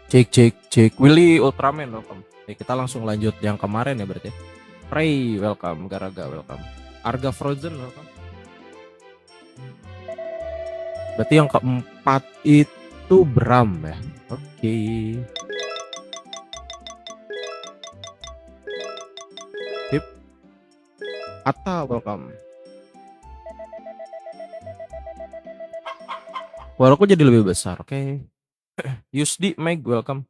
Cek cek cek. Willy Ultraman welcome. Oke, kita langsung lanjut yang kemarin ya berarti. Ray welcome, Garaga welcome. Arga Frozen welcome. Berarti yang keempat itu Bram ya. Oke. Sip. Atta welcome. Suaraku jadi lebih besar, oke. Yusdi Meg welcome.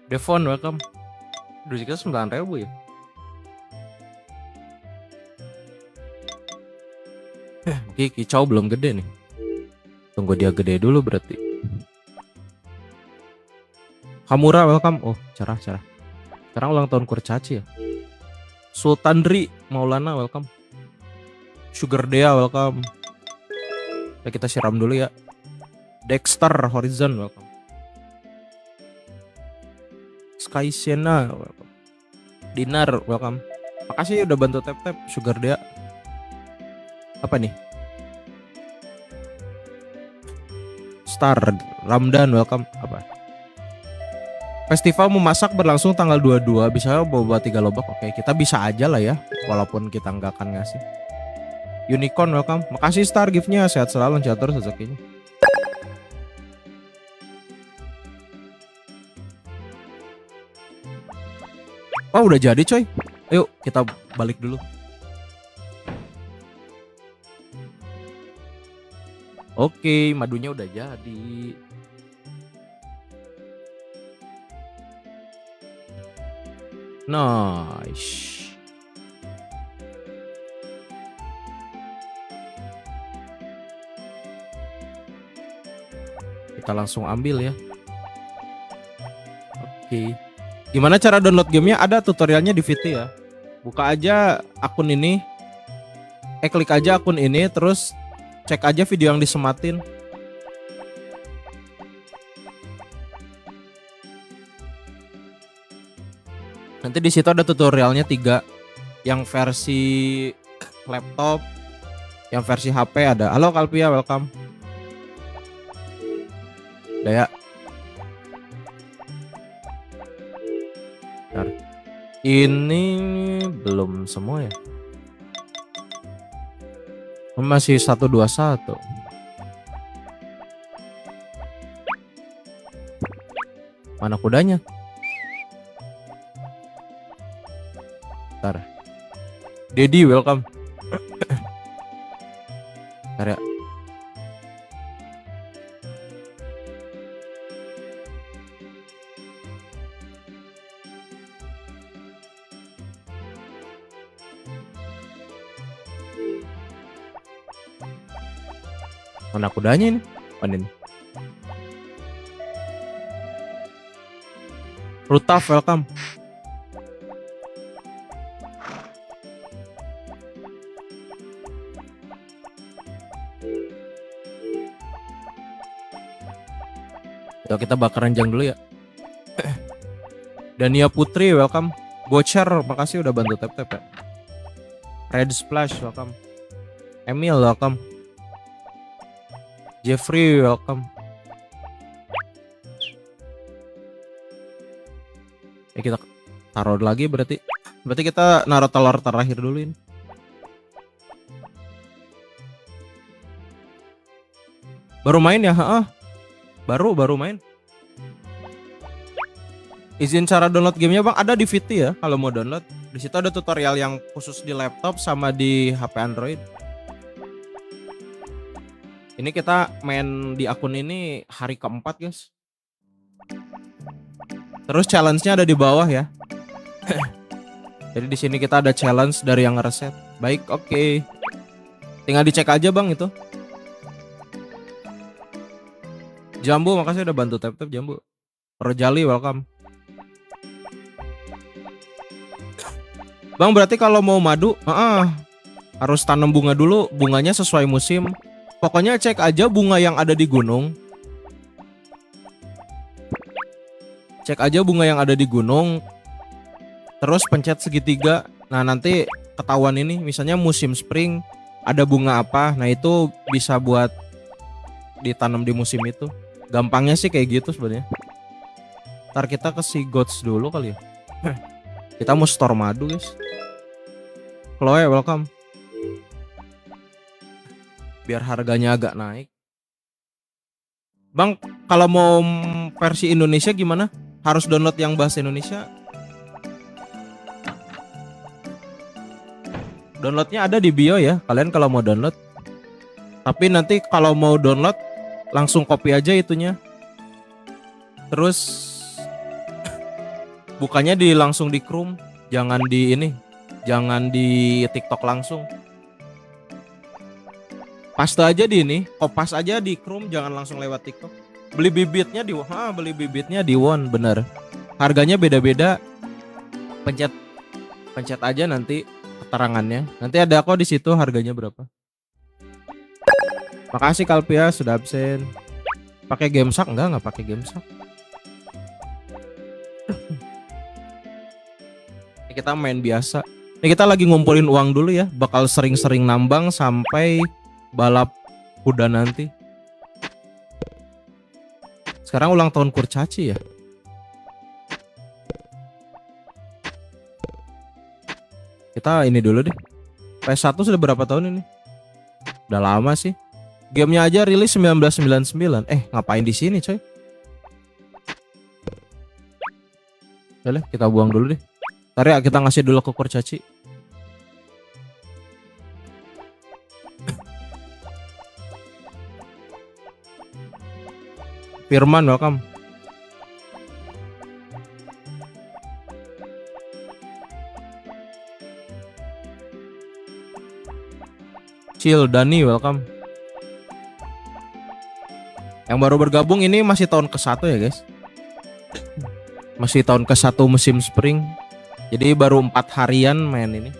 Devon welcome. Udah kita 9.000 ya. Oke, kicau belum gede nih. Tunggu dia gede dulu berarti. Hamura welcome. Oh, cerah. Sekarang ulang tahun kurcaci ya. Sultandri Maulana welcome. Sugar Dea welcome. Ya, kita siram dulu ya. Dexter Horizon welcome. Sky Sienna welcome. Dinar welcome. Makasih udah bantu tap Sugar Dea. Apa nih? Star Ramdan welcome. Apa? Festival memasak berlangsung tanggal 22. Bisa bawa 3 lobak. Oke, kita bisa aja lah ya. Walaupun kita nggak akan ngasih. Unicorn welcome. Makasih Star giftnya. Sehat selalu, lancar terus rezekinya. Oh udah jadi coy. Ayo kita balik dulu. Oke, madunya udah jadi. Nice. Kita langsung ambil ya. Oke. Gimana cara download gamenya? Ada tutorialnya di VT ya. Buka aja akun ini. Klik aja akun ini, terus cek aja video yang disematin. Nanti di situ ada tutorialnya 3. Yang versi laptop, yang versi HP ada. Halo Kalpia, welcome. Udah ya. Bentar. Ini belum semua ya. Masih 121. Mana kudanya? Bentar. Dedi welcome. Bentar ya. Mana kudanya ini? Mana ini? Rutaf welcome. Yuk kita bakar ranjang dulu ya. Dania Putri welcome. Gocher makasih udah bantu tap ya. Red Splash welcome. Emil welcome. Jeffrey welcome. Kita taruh lagi berarti kita naruh telur terakhir dulu ini. Baru main ya? Baru main. Izin cara download gamenya bang, ada di VT ya kalau mau download. Di situ ada tutorial yang khusus di laptop sama di HP Android. Ini kita main di akun ini hari keempat guys. Terus challenge-nya ada di bawah ya. Jadi di sini kita ada challenge dari yang ngereset. Baik, oke. Tinggal dicek aja bang itu. Jambu makasih udah bantu tap Jambu. Rojali welcome. Bang berarti kalau mau madu, harus tanam bunga dulu. Bunganya sesuai musim. Pokoknya cek aja bunga yang ada di gunung. Cek aja bunga yang ada di gunung. Terus pencet segitiga. Nah nanti ketahuan ini. Misalnya musim spring ada bunga apa. Nah itu bisa buat ditanam di musim itu. Gampangnya sih kayak gitu sebenarnya. Ntar kita ke si Gods dulu kali ya. Kita mau store madu guys. Chloe welcome. Biar harganya agak naik. Bang, kalau mau versi Indonesia gimana? Harus download yang bahasa Indonesia? Downloadnya ada di bio ya, kalian kalau mau download. Tapi nanti kalau mau download langsung copy aja itunya. Terus bukannya langsung di Chrome, jangan di ini, jangan di TikTok langsung. Paste aja di ini, kopas aja di Chrome, jangan langsung lewat TikTok. Beli bibitnya di Won, bener. Harganya beda-beda. Pencet aja nanti keterangannya. Nanti ada kok di situ harganya berapa. Makasih Kalpia sudah absen. Pakai Gamesak enggak pakai Gamesak. Ini kita main biasa. Ini kita lagi ngumpulin uang dulu ya. Bakal sering-sering nambang sampai balap kuda nanti. Sekarang ulang tahun kurcaci ya. Kita ini dulu deh. PS1 sudah berapa tahun ini? Udah lama sih. Gamenya aja rilis 1999. Ngapain di sini, coy? Boleh, kita buang dulu deh. Ntar ya kita ngasih dulu ke kurcaci. Firman welcome. Chill Dani welcome. Yang baru bergabung ini masih tahun ke-1 ya guys. Masih tahun ke-1 musim spring. Jadi baru 4 harian main ini.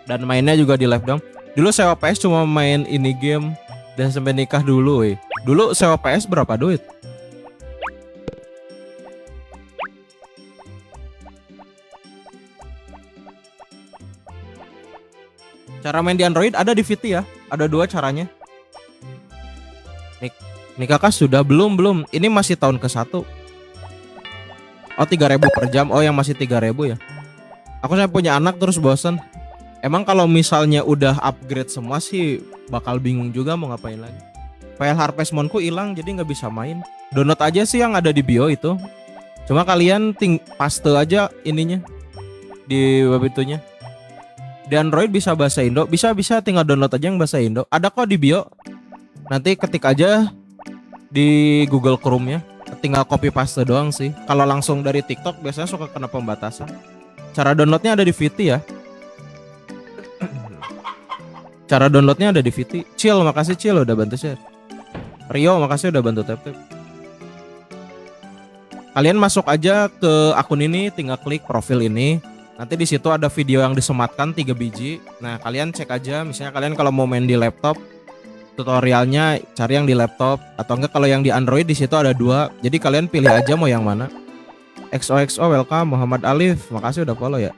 Dan mainnya juga di live dong. Dulu sewa PS cuma main ini game dan sampai nikah dulu weh. Dulu sewa PS berapa duit? Cara main di Android ada di VT ya. Ada 2 caranya. Nih kakak sudah belum. Ini masih tahun ke-1. Oh 3.000 per jam. Oh yang masih 3.000 ya. Aku saya punya anak terus bosan. Emang kalau misalnya udah upgrade semua sih bakal bingung juga mau ngapain lagi. File Harvest Moonku hilang jadi nggak bisa main. Download aja sih yang ada di bio itu. Cuma kalian paste aja ininya di web itunya. Di Android bisa bahasa Indo, bisa tinggal download aja yang bahasa Indo. Ada kok di bio. Nanti ketik aja di Google Chrome-nya. Tinggal copy paste doang sih. Kalau langsung dari TikTok biasanya suka kena pembatasan. Cara downloadnya ada di VT ya. Cara downloadnya ada di VT. Chill, makasih Chill udah bantu share. Rio, makasih udah bantu tap. Kalian masuk aja ke akun ini, tinggal klik profil ini. Nanti di situ ada video yang disematkan 3 biji. Nah, kalian cek aja. Misalnya kalian kalau mau main di laptop, tutorialnya cari yang di laptop. Atau enggak kalau yang di Android di situ ada 2. Jadi kalian pilih aja mau yang mana. XOXO welcome. Muhammad Alif, makasih udah follow ya.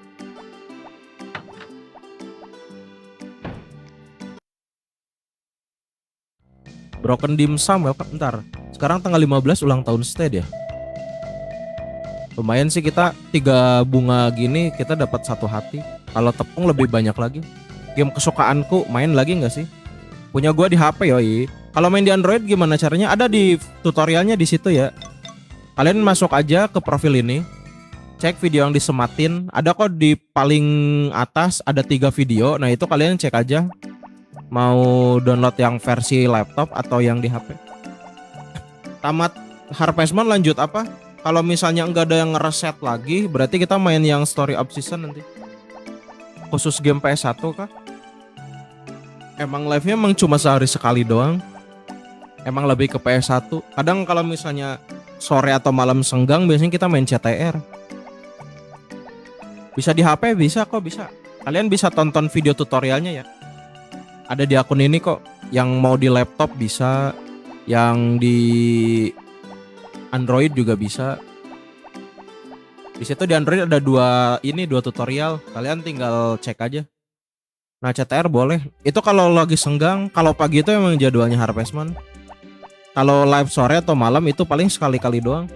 Broken Dimsum welcome. Bentar, sekarang tanggal 15 ulang tahun Stead ya. Lumayan sih kita 3 bunga gini kita dapat 1 hati. Kalau tepung lebih banyak lagi. Game kesukaanku main lagi nggak sih? Punya gua di HP yoi. Kalau main di Android gimana caranya? Ada di tutorialnya di situ ya. Kalian masuk aja ke profil ini. Cek video yang disematin. Ada kok di paling atas ada 3 video. Nah itu kalian cek aja. Mau download yang versi laptop atau yang di HP. Tamat Harvest Moon lanjut apa? Kalau misalnya enggak ada yang ngereset lagi, berarti kita main yang Story of Season nanti. Khusus game PS1 kah? Emang live-nya emang cuma sehari sekali doang. Emang lebih ke PS1. Kadang kalau misalnya sore atau malam senggang biasanya kita main CTR. Bisa di HP, bisa kok, bisa. Kalian bisa tonton video tutorialnya ya. Ada di akun ini kok. Yang mau di laptop bisa, yang di Android juga bisa. Di situ di Android ada 2 tutorial. Kalian tinggal cek aja. Nah, CTR boleh. Itu kalau lagi senggang, kalau pagi itu emang jadwalnya Harvest Moon. Kalau live sore atau malam itu paling sekali-kali doang.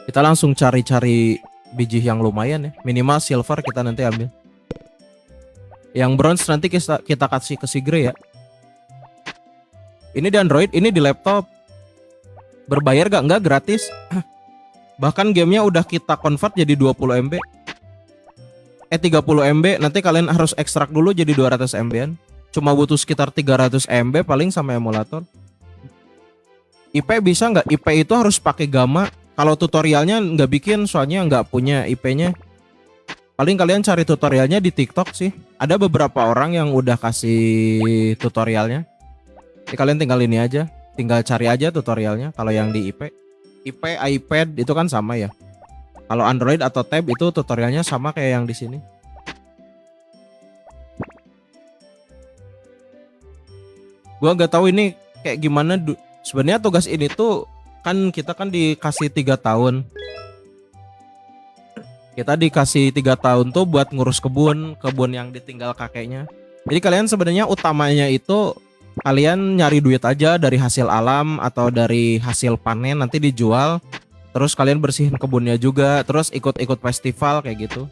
Kita langsung cari-cari biji yang lumayan ya. Minimal silver kita nanti ambil. Yang bronze nanti kita kasih ke Sigre ya. Ini di Android, ini di laptop. Berbayar gak? Enggak, gratis. Bahkan gamenya udah kita convert jadi 20 MB. 30 MB. Nanti kalian harus ekstrak dulu jadi 200 MB-an. Cuma butuh sekitar 300 MB paling sama emulator. IP bisa nggak? IP itu harus pakai gamma. Kalau tutorialnya nggak bikin, soalnya nggak punya IP-nya. Paling kalian cari tutorialnya di TikTok sih. Ada beberapa orang yang udah kasih tutorialnya. Jadi kalian tinggal ini aja, tinggal cari aja tutorialnya. Kalau yang di IP, iPad itu kan sama ya. Kalau Android atau Tab itu tutorialnya sama kayak yang di sini. Gua nggak tahu ini kayak gimana. Sebenarnya tugas ini tuh kan kita kan dikasih 3 tahun. Kita dikasih 3 tahun tuh buat ngurus kebun yang ditinggal kakeknya. Jadi kalian sebenarnya utamanya itu kalian nyari duit aja dari hasil alam atau dari hasil panen nanti dijual. Terus kalian bersihin kebunnya juga, terus ikut-ikut festival kayak gitu.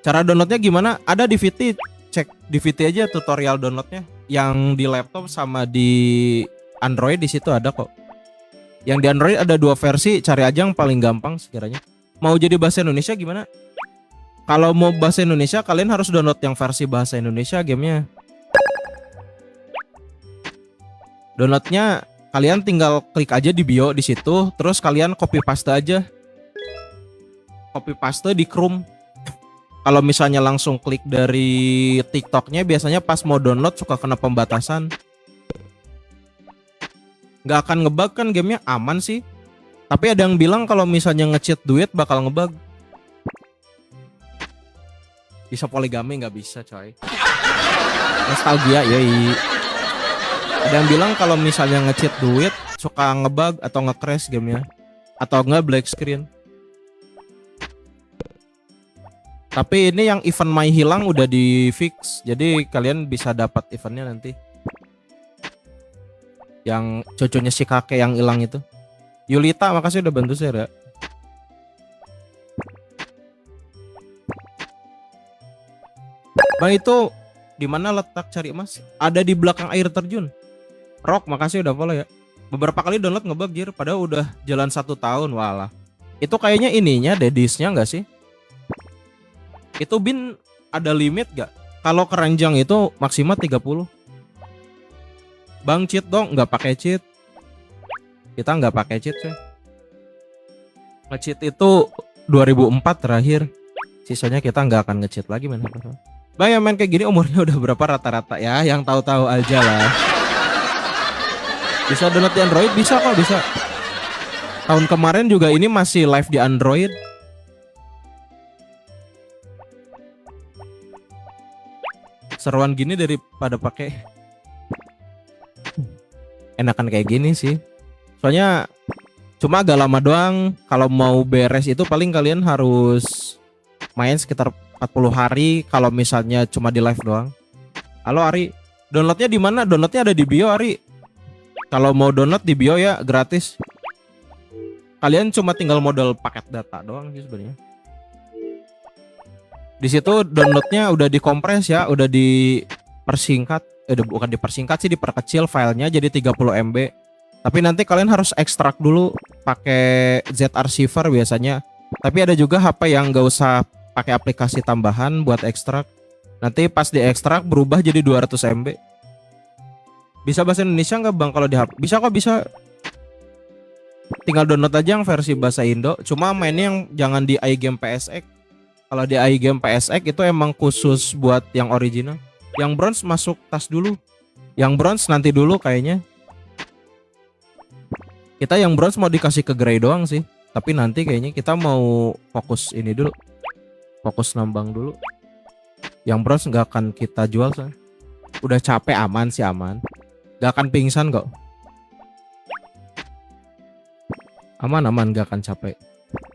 Cara downloadnya gimana? Ada di VT, cek di VT aja tutorial downloadnya. Yang di laptop sama di Android di situ ada kok. Yang di Android ada 2 versi, cari aja yang paling gampang sekiranya. Mau jadi bahasa Indonesia gimana? Kalau mau bahasa Indonesia kalian harus download yang versi bahasa Indonesia gamenya. Downloadnya kalian tinggal klik aja di bio di situ, terus kalian copy paste aja. Copy paste di Chrome. Kalau misalnya langsung klik dari TikToknya biasanya pas mau download suka kena pembatasan. Nggak akan ngebug kan, gamenya aman sih. Tapi ada yang bilang kalau misalnya nge-cheat duit bakal ngebug. Bisa poligami nggak bisa coy. Nostalgia yoi. Ada yang bilang kalau misalnya nge-cheat duit suka ngebug atau nge-crash gamenya. Atau nggak black screen. Tapi ini yang event My hilang udah di fix. Jadi kalian bisa dapat eventnya nanti. Yang cucunya si kakek yang hilang itu. Yulita makasih udah bantu share ya. Bang itu di mana letak cari emas? Ada di belakang air terjun. Rock makasih udah follow ya. Beberapa kali download ngebug jir, padahal udah jalan 1 tahun walah. Itu kayaknya ininya dedisnya enggak sih? Itu bin ada limit gak? Kalau keranjang itu maksimal 30. Bang cheat dong, nggak pakai cheat. Kita nggak pakai cheat coy. Nge-cheat itu 2004 terakhir. Sisanya kita nggak akan nge-cheat lagi men. Bang yang main kayak gini umurnya udah berapa rata-rata ya? Yang tahu-tahu aja lah. Bisa download di Android? Bisa kok, bisa. Tahun kemarin juga ini masih live di Android. Seruan gini daripada pakai. Enakan kayak gini sih. Soalnya cuma agak lama doang. Kalau mau beres itu paling kalian harus main sekitar 40 hari kalau misalnya cuma di live doang. Halo Ari, downloadnya di mana? Downloadnya ada di bio Ari. Kalau mau download di bio ya gratis. Kalian cuma tinggal modal paket data doang sih sebenarnya. Di situ downloadnya udah dikompres ya, udah dipersingkat. Bukan dipersingkat sih, diperkecil filenya jadi 30 MB. Tapi nanti kalian harus ekstrak dulu pakai Z-Archiver biasanya. Tapi ada juga HP yang nggak usah pakai aplikasi tambahan buat ekstrak. Nanti pas diekstrak berubah jadi 200 MB. Bisa bahasa Indonesia nggak bang kalau di HP? Bisa kok, bisa. Tinggal download aja yang versi bahasa Indo. Cuma mainnya yang jangan di iGame PSX. Kalau di iGame PSX itu emang khusus buat yang original. Yang bronze masuk tas dulu. Yang bronze nanti dulu kayaknya. Kita yang bronze mau dikasih ke grey doang sih. Tapi nanti kayaknya kita mau fokus ini dulu. Fokus nambang dulu. Yang bronze nggak akan kita jual soalnya. Udah capek, aman sih aman. Gak akan pingsan kok. Aman nggak akan capek.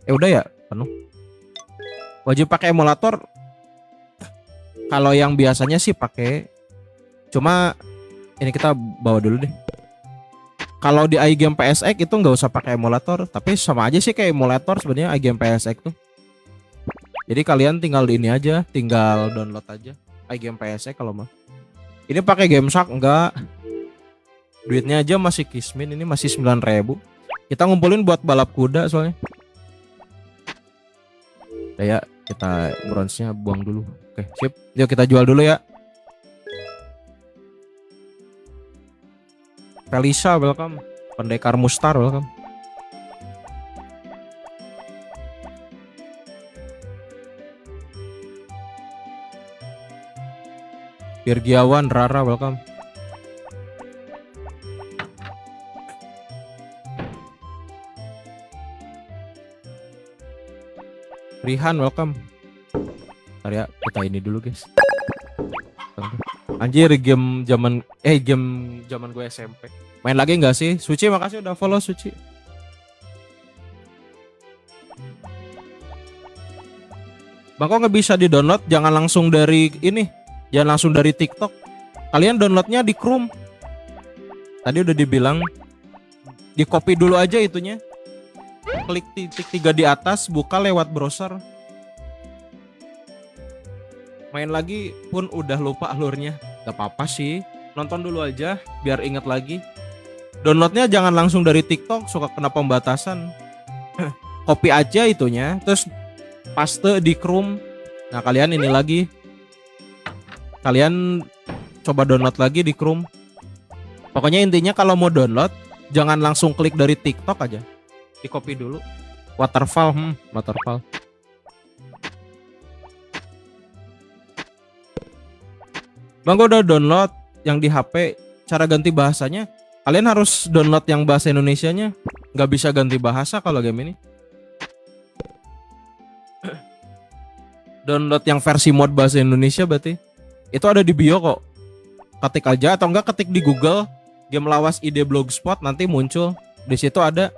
Udah ya penuh. Wajib pakai emulator. Kalau yang biasanya sih pakai, cuma ini kita bawa dulu deh. Kalau di iGame PSX itu nggak usah pakai emulator, tapi sama aja sih kayak emulator sebenarnya iGame PSX tuh. Jadi kalian tinggal di ini aja, tinggal download aja iGame PSX kalau mah. Ini pakai GameShark enggak? Duitnya aja masih kismin, ini masih 9.000. Kita ngumpulin buat balap kuda soalnya. Ya, kita bronze-nya buang dulu. Oke, sip. Yuk kita jual dulu ya. Felisa welcome. Pendekar Mustar welcome. Virgiawan Rara welcome. Rihan welcome. Ntar ya, kita ini dulu guys. Anjir game zaman gue SMP. Main lagi nggak sih? Suci makasih udah follow Suci. Bang kok nggak bisa di-download? Jangan langsung dari ini. Jangan langsung dari TikTok. Kalian downloadnya di Chrome. Tadi udah dibilang di copy dulu aja itunya. Klik titik 3 di atas, buka lewat browser. Main lagi pun udah lupa alurnya. Gak apa-apa sih, nonton dulu aja biar inget lagi. Downloadnya jangan langsung dari TikTok, suka kena pembatasan. Copy aja itunya, terus paste di Chrome. Nah kalian ini lagi, kalian coba download lagi di Chrome. Pokoknya intinya kalau mau download jangan langsung klik dari TikTok aja, di copy dulu. Waterfall, waterfall. Bang gue udah download yang di HP. Cara ganti bahasanya, kalian harus download yang bahasa Indonesianya. Nggak bisa ganti bahasa kalau game ini. Download yang versi mod bahasa Indonesia berarti. Itu ada di bio kok. Ketik aja atau enggak ketik di Google game lawas ide blogspot, nanti muncul. Di situ ada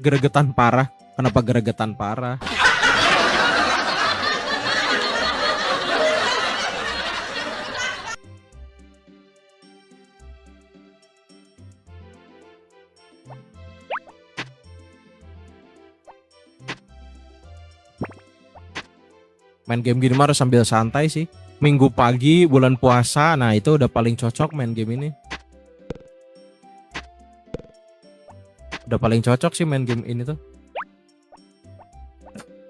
gregetan parah. Kenapa gregetan parah? Main game gini mah harus sambil santai sih. Minggu pagi bulan puasa, nah itu udah paling cocok main game ini. Udah paling cocok sih main game ini tuh.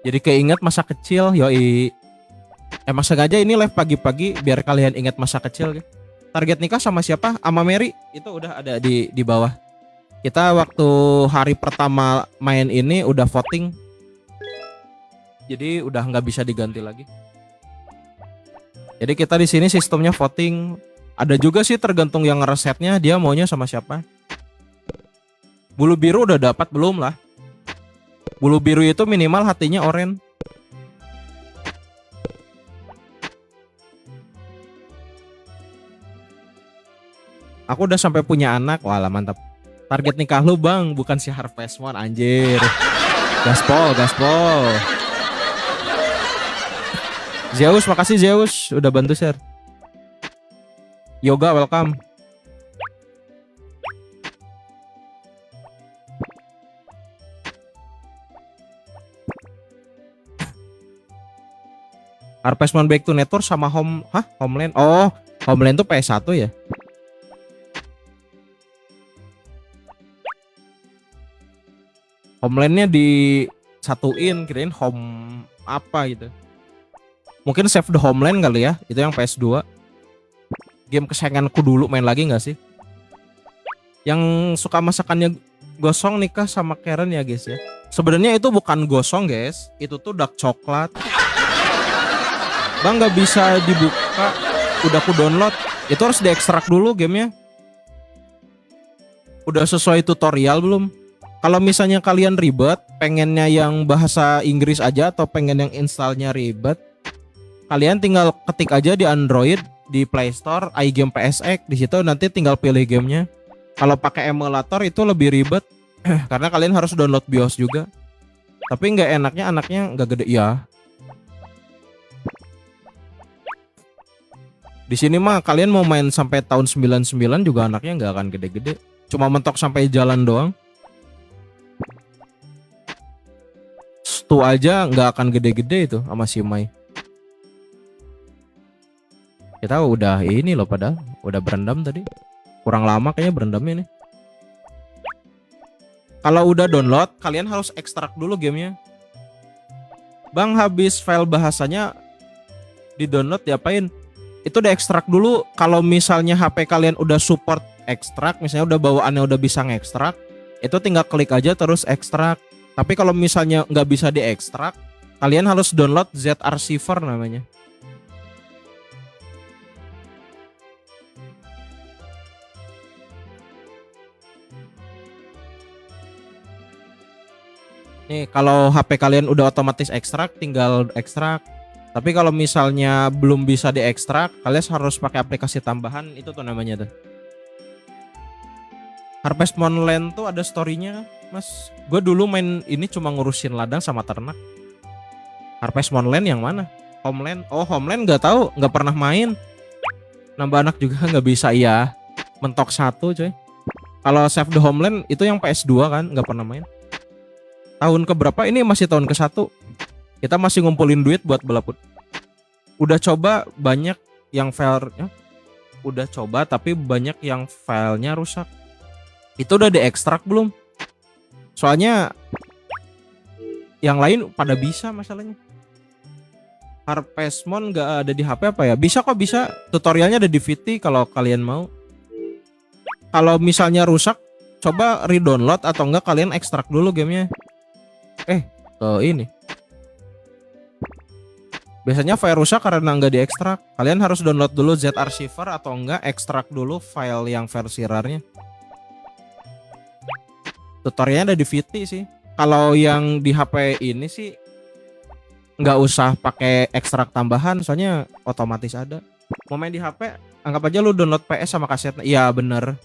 Jadi keinget masa kecil, yoi. Emang sengaja ini live pagi-pagi biar kalian ingat masa kecil. Target nikah sama siapa? Sama Mary. Itu udah ada di bawah. Kita waktu hari pertama main ini udah voting. Jadi udah nggak bisa diganti lagi. Jadi kita di sini sistemnya voting. Ada juga sih tergantung yang ngeresetnya dia maunya sama siapa. Bulu biru udah dapat belum lah? Bulu biru itu minimal hatinya oranye. Aku udah sampai punya anak. Walah mantap. Target nikah lu bang, bukan si Harvest Moon anjir. Gaspol, gaspol. Zeus, makasih Zeus udah bantu share. Yoga welcome. Harvest Moon Back to Nature sama Homeland. Oh, Homeland tuh PS1 ya. Homelandnya disatuin, kirain home apa gitu. Mungkin Save the Homeland kali ya, itu yang PS2. Game kesayanganku dulu, main lagi nggak sih? Yang suka masakannya gosong nikah sama Karen ya guys ya. Sebenarnya itu bukan gosong guys, itu tuh dark coklat. Bang nggak bisa dibuka, udah aku download. Itu harus diekstrak dulu gamenya. Udah sesuai tutorial belum? Kalau misalnya kalian ribet, pengennya yang bahasa Inggris aja atau pengen yang installnya ribet, kalian tinggal ketik aja di Android, di Play Store, iGame PSX, di situ nanti tinggal pilih gamenya. Kalau pakai emulator itu lebih ribet, karena kalian harus download BIOS juga. Tapi nggak enaknya anaknya nggak gede ya. Di sini mah kalian mau main sampai tahun 99 juga anaknya nggak akan gede-gede. Cuma mentok sampai jalan doang. Stu aja nggak akan gede-gede itu sama si Mai. Kita udah ini loh padahal udah berendam tadi. Kurang lama kayaknya berendamnya nih. Kalau udah download, kalian harus ekstrak dulu gamenya. Bang, habis file bahasanya di download diapain? Itu diekstrak dulu. Kalau misalnya HP kalian udah support ekstrak, misalnya udah bawaannya udah bisa ngekstrak, itu tinggal klik aja terus ekstrak. Tapi kalau misalnya nggak bisa diekstrak, kalian harus download Z-Archiver namanya. Nih, kalau HP kalian udah otomatis ekstrak, tinggal ekstrak. Tapi kalau misalnya belum bisa diekstrak, kalian harus pakai aplikasi tambahan, itu tuh namanya tuh. Harvest Moonland tuh ada story-nya, Mas. Gue dulu main ini cuma ngurusin ladang sama ternak. Harvest Moonland yang mana? Homeland? Oh, Homeland nggak tahu, nggak pernah main. Nambah anak juga nggak bisa, iya. Mentok 1 coy. Kalau Save the Homeland itu yang PS2 kan, nggak pernah main. Tahun keberapa ini? Masih tahun ke-1. Kita masih ngumpulin duit buat belaput. Udah coba banyak yang filenya, udah coba tapi banyak yang filenya rusak. Itu udah diekstrak belum? Soalnya yang lain pada bisa masalahnya. Harvest Moon nggak ada di HP apa ya? Bisa kok, bisa. Tutorialnya ada di VT kalau kalian mau. Kalau misalnya rusak, coba re-download atau enggak kalian ekstrak dulu gamenya. Ini biasanya file rusak karena nggak diekstrak. Kalian harus download dulu Z-Archiver atau enggak ekstrak dulu file yang versi RAR-nya. Tutorialnya ada di VT sih. Kalau yang di HP ini sih nggak usah pakai ekstrak tambahan, soalnya otomatis ada. Mau main di HP, anggap aja lu download PS sama kasetnya. Iya bener.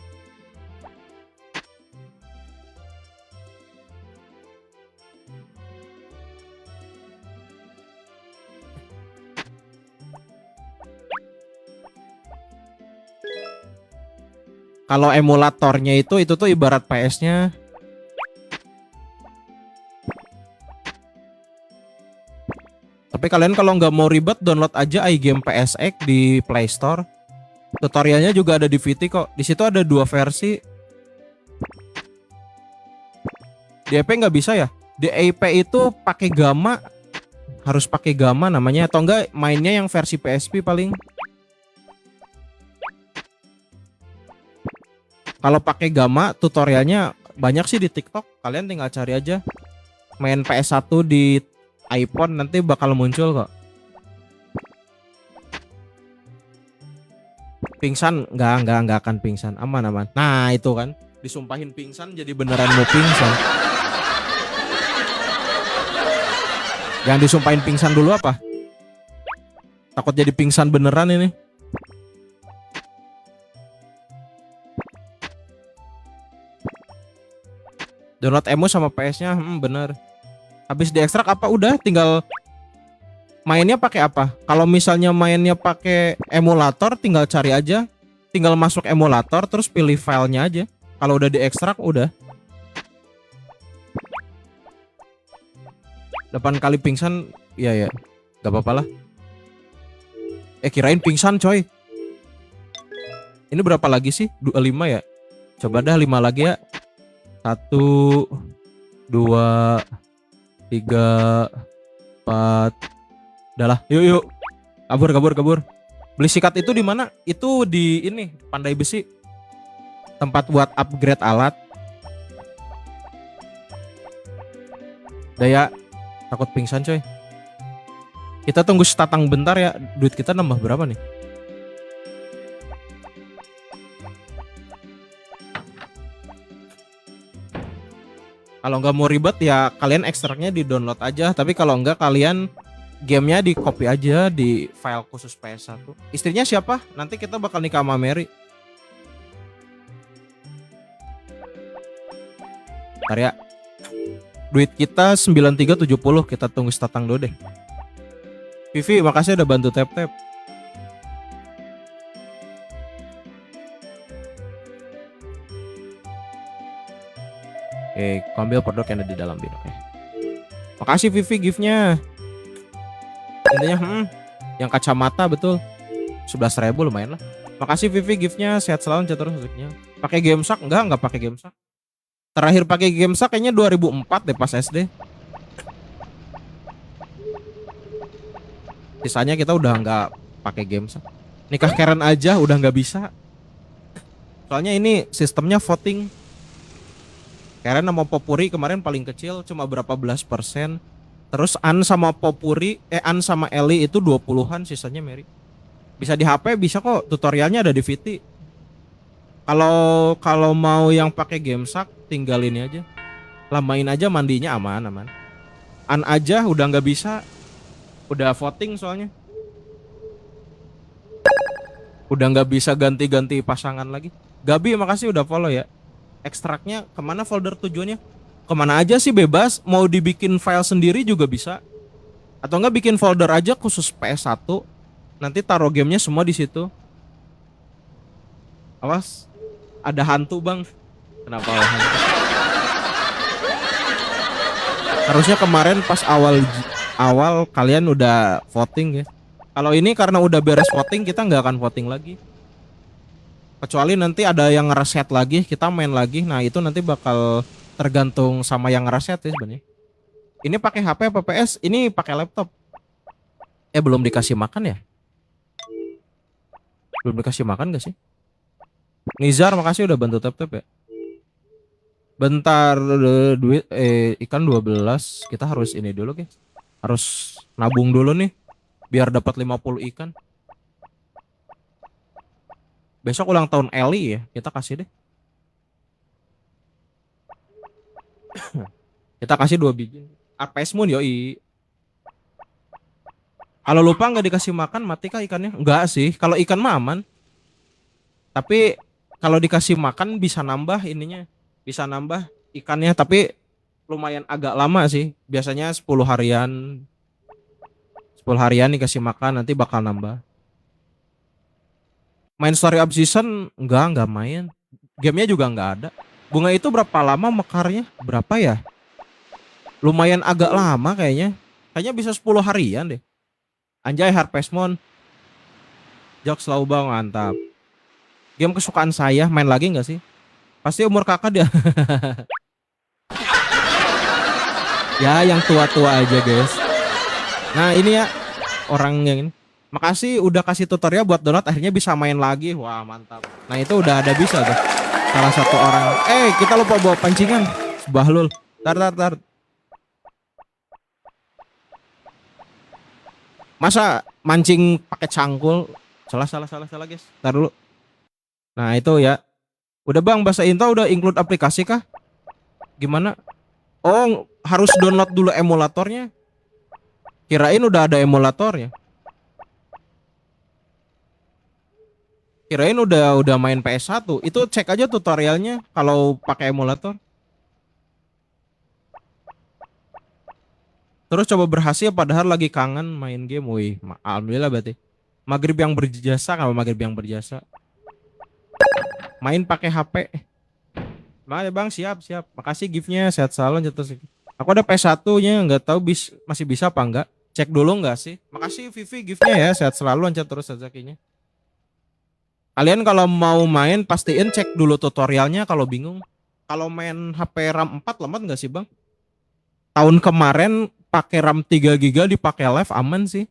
Kalau emulatornya itu tuh ibarat PS-nya. Tapi kalian kalau nggak mau ribet, download aja iGame PSX di Play Store. Tutorialnya juga ada di VT kok. Di situ ada 2 versi. Di EP nggak bisa ya? Di EP itu pakai Gamma, harus pakai Gamma namanya, atau enggak mainnya yang versi PSP paling. Kalau pakai Gamma, tutorialnya banyak sih di TikTok. Kalian tinggal cari aja. Main PS1 di iPhone nanti bakal muncul kok. Pingsan? Nggak akan pingsan. Aman. Nah itu kan, disumpahin pingsan jadi beneran mau pingsan. Yang disumpahin pingsan dulu apa? Takut jadi pingsan beneran ini. Download emu sama PS-nya, bener. Habis diekstrak apa udah tinggal mainnya pakai apa? Kalau misalnya mainnya pakai emulator, tinggal cari aja, tinggal masuk emulator terus pilih filenya aja. Kalau udah diekstrak udah. 8 kali pingsan, ya, nggak apa-apa lah. Kirain pingsan coy. Ini berapa lagi sih? 25 ya? Coba dah 5 lagi ya. 1, 2, 3, 4. Udah lah, yuk. Kabur. Beli sikat itu di mana? Itu di ini, Pandai Besi. Tempat buat upgrade alat. Daya, takut pingsan coy. Kita tunggu statang bentar ya. Duit kita nambah berapa nih? Kalau nggak mau ribet ya kalian ekstraknya di download aja. Tapi kalau nggak kalian gamenya di copy aja di file khusus PS1. Istrinya siapa? Nanti kita bakal nikah sama Mary. Bentar ya. Duit kita 9370. Kita tunggu statang dulu deh. Vivi makasih udah bantu tap-tap. Kau ambil produk yang ada di dalam bin. Oke. Makasih Vivi giftnya. Intinya yang kacamata betul 11.000 lumayan lah. Makasih Vivi giftnya, sehat selalu terus musiknya. Pakai GameShark enggak pakai GameShark. Terakhir pakai GameShark kayaknya 2004 deh pas SD. Sisanya kita udah nggak pakai GameShark. Nikah Karen aja udah nggak bisa. Soalnya ini sistemnya voting. Karen sama Popuri kemarin paling kecil cuma berapa belas persen. Terus An sama Popuri, An sama Eli itu 20-an, sisanya Mary. Bisa di HP, bisa kok, tutorialnya ada di VT. Kalau mau yang pakai GameShark tinggal ini aja. Lamain aja mandinya aman. An aja udah nggak bisa. Udah voting soalnya. Udah nggak bisa ganti-ganti pasangan lagi. Gabi makasih udah follow ya. Ekstraknya kemana folder tujuannya? Kemana aja sih bebas. Mau dibikin file sendiri juga bisa. Atau enggak bikin folder aja khusus PS1. Nanti taruh gamenya semua di situ. Awas, ada hantu bang. Kenapa hantu? Harusnya kemarin pas awal kalian udah voting ya. Kalau ini karena udah beres voting kita nggak akan voting lagi. Kecuali nanti ada yang ngereset lagi, kita main lagi. Nah itu nanti bakal tergantung sama yang ngereset ya sebenarnya. Ini pakai HP apa PS? Ini pakai laptop. Belum dikasih makan ya? Belum dikasih makan gak sih? Nizar makasih udah bantu tap ya. Bentar duit ikan 12. Kita harus ini dulu guys. Harus nabung dulu nih biar dapat 50 ikan. Besok ulang tahun Eli ya, kita kasih deh. Kita kasih 2 biji. Arpes Moon yoi. Kalau lupa nggak dikasih makan mati kah ikannya? Enggak sih, kalau ikan mah aman. Tapi kalau dikasih makan bisa nambah ininya. Bisa nambah ikannya, tapi lumayan agak lama sih. Biasanya 10 harian. 10 harian dikasih makan nanti bakal nambah. Main Story of Season enggak main. Gamenya juga enggak ada. Bunga itu berapa lama mekarnya? Berapa ya? Lumayan agak lama kayaknya. Kayaknya bisa 10 harian deh. Anjay Harvest Moon. Jok selalu bang mantap. Game kesukaan saya, main lagi enggak sih? Pasti umur kakak dia. Ya yang tua-tua aja guys. Nah ini ya orang yang ini. Makasih udah kasih tutorial buat download, akhirnya bisa main lagi. Wah mantap. Nah itu udah ada bisa tuh. Salah satu orang. Kita lupa bawa pancingan. Bahlul. Tar. Masa mancing pakai cangkul? Salah guys. Tar dulu. Nah itu ya. Udah bang, bahasa Inta udah include aplikasi kah? Gimana? Oh harus download dulu emulatornya. Kirain udah ada emulatornya. Kirain udah main PS1. Itu cek aja tutorialnya kalau pakai emulator. Terus coba berhasil padahal lagi kangen main game. Wih, alhamdulillah berarti. Maghrib yang berjasa, kalau maghrib yang berjasa. Main pakai HP. Makasih bang, siap. Makasih giftnya, sehat selalu. Aku ada PS1-nya, nggak tahu masih bisa apa enggak. Cek dulu nggak sih? Makasih Vivi giftnya ya, sehat selalu, lancar terus rezekinya. Kalian kalau mau main pastiin cek dulu tutorialnya kalau bingung. Kalau main HP RAM 4 lemot nggak sih bang? Tahun kemarin pakai RAM 3 GB dipakai live aman sih.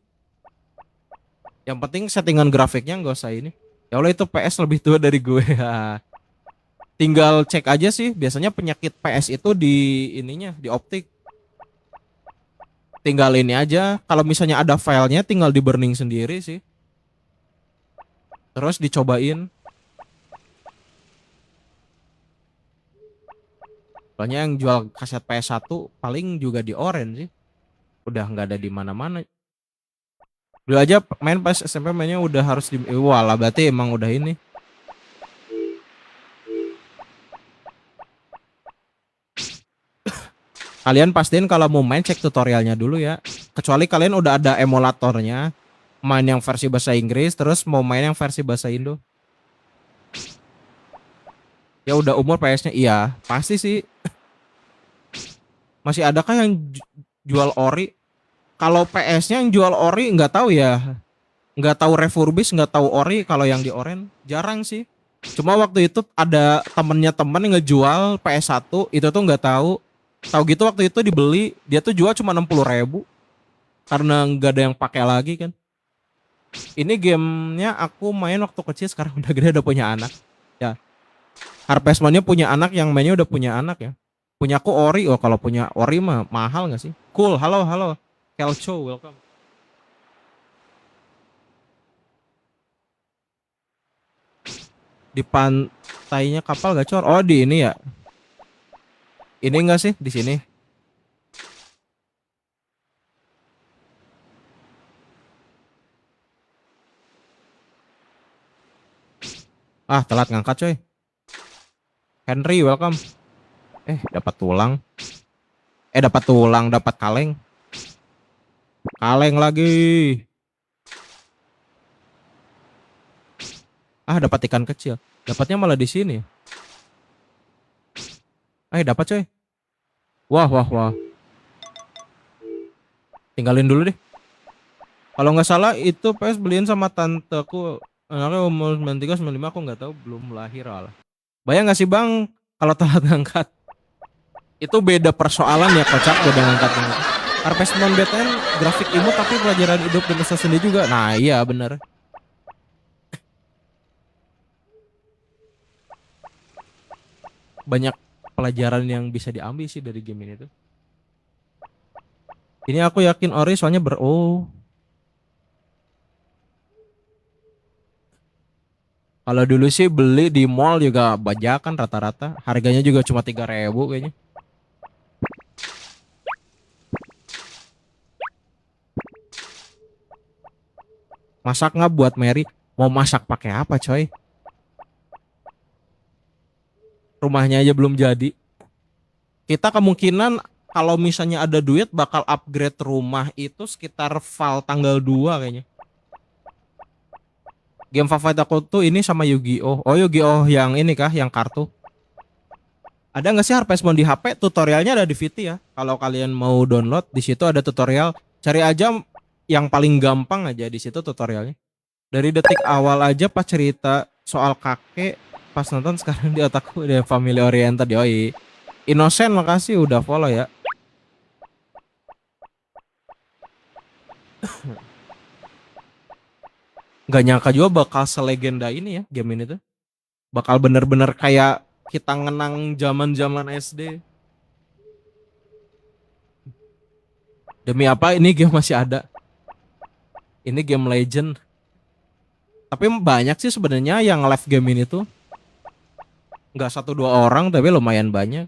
Yang penting settingan grafiknya nggak usah ini. Ya Allah itu PS lebih tua dari gue. Tinggal cek aja sih. Biasanya penyakit PS itu di ininya, di optik. Tinggal ini aja. Kalau misalnya ada filenya tinggal di burning sendiri sih. Terus dicobain. Soalnya yang jual kaset PS1 paling juga di Orange sih. Udah nggak ada di mana-mana. Dulu aja main pas SMP mainnya udah harus di walah berarti emang udah ini. Kalian pastiin kalau mau main cek tutorialnya dulu ya. Kecuali kalian udah ada emulatornya. Main yang versi bahasa Inggris terus mau main yang versi bahasa Indo. Ya udah umur PS-nya iya, pasti sih. Masih adakah yang jual ori? Kalau PS-nya yang jual ori nggak tahu ya. Nggak tahu refurbish, nggak tahu ori. Kalau yang di Oren jarang sih. Cuma waktu itu ada temennya temen yang ngejual PS1 itu tuh nggak tahu. Tahu gitu waktu itu dibeli, dia tuh jual cuma 60.000 karena nggak ada yang pakai lagi kan. Ini gamenya aku main waktu kecil, sekarang udah gede udah punya anak. Ya, Harvest Moon-nya punya anak, yang mainnya udah punya anak ya. Punya aku ori, oh kalau punya ori mah mahal nggak sih? Cool, halo halo, Kelcho, welcome. Di pantainya kapal gacor. Oh di ini ya? Ini enggak sih di sini? Ah telat ngangkat coy. Henry welcome. Dapat tulang. Dapat tulang, dapat kaleng. Kaleng lagi. Ah dapat ikan kecil. Dapatnya malah di sini. Dapat coy. Wah wah wah. Tinggalin dulu deh. Kalau nggak salah itu PS beliin sama tanteku. Anaknya umur 93 95, aku nggak tahu, belum lahir lah. Bayang nggak sih bang kalau telat ngangkat? Itu beda persoalan ya, kocak beda ngangkatnya. Harvest Moon BTN grafik imut tapi pelajaran hidup dan usaha sendiri juga. Nah iya bener. Banyak pelajaran yang bisa diambil sih dari game ini tuh. Ini aku yakin ori soalnya Kalau dulu sih beli di mall juga bajakan rata-rata. Harganya juga cuma 3.000 kayaknya. Masak nggak buat Mary? Mau masak pakai apa coy? Rumahnya aja belum jadi. Kita kemungkinan kalau misalnya ada duit bakal upgrade rumah itu sekitar Val tanggal 2 kayaknya. Game favorit aku tuh ini sama Yu-Gi-Oh. Oh Yu-Gi-Oh yang ini kah? Yang kartu. Ada nggak sih Harvest Moon di HP? Tutorialnya ada di VT ya. Kalau kalian mau download, di situ ada tutorial. Cari aja yang paling gampang aja di situ tutorialnya. Dari detik awal aja pas cerita soal kakek, pas nonton sekarang di otakku udah family oriented yoi. Innocent makasih udah follow ya. Gak nyangka juga bakal selegenda ini ya game ini tuh. Bakal bener-bener kayak kita ngenang zaman-zaman SD. Demi apa ini game masih ada? Ini game legend. Tapi banyak sih sebenarnya yang live game ini tuh. Nggak 1-2 orang tapi lumayan banyak.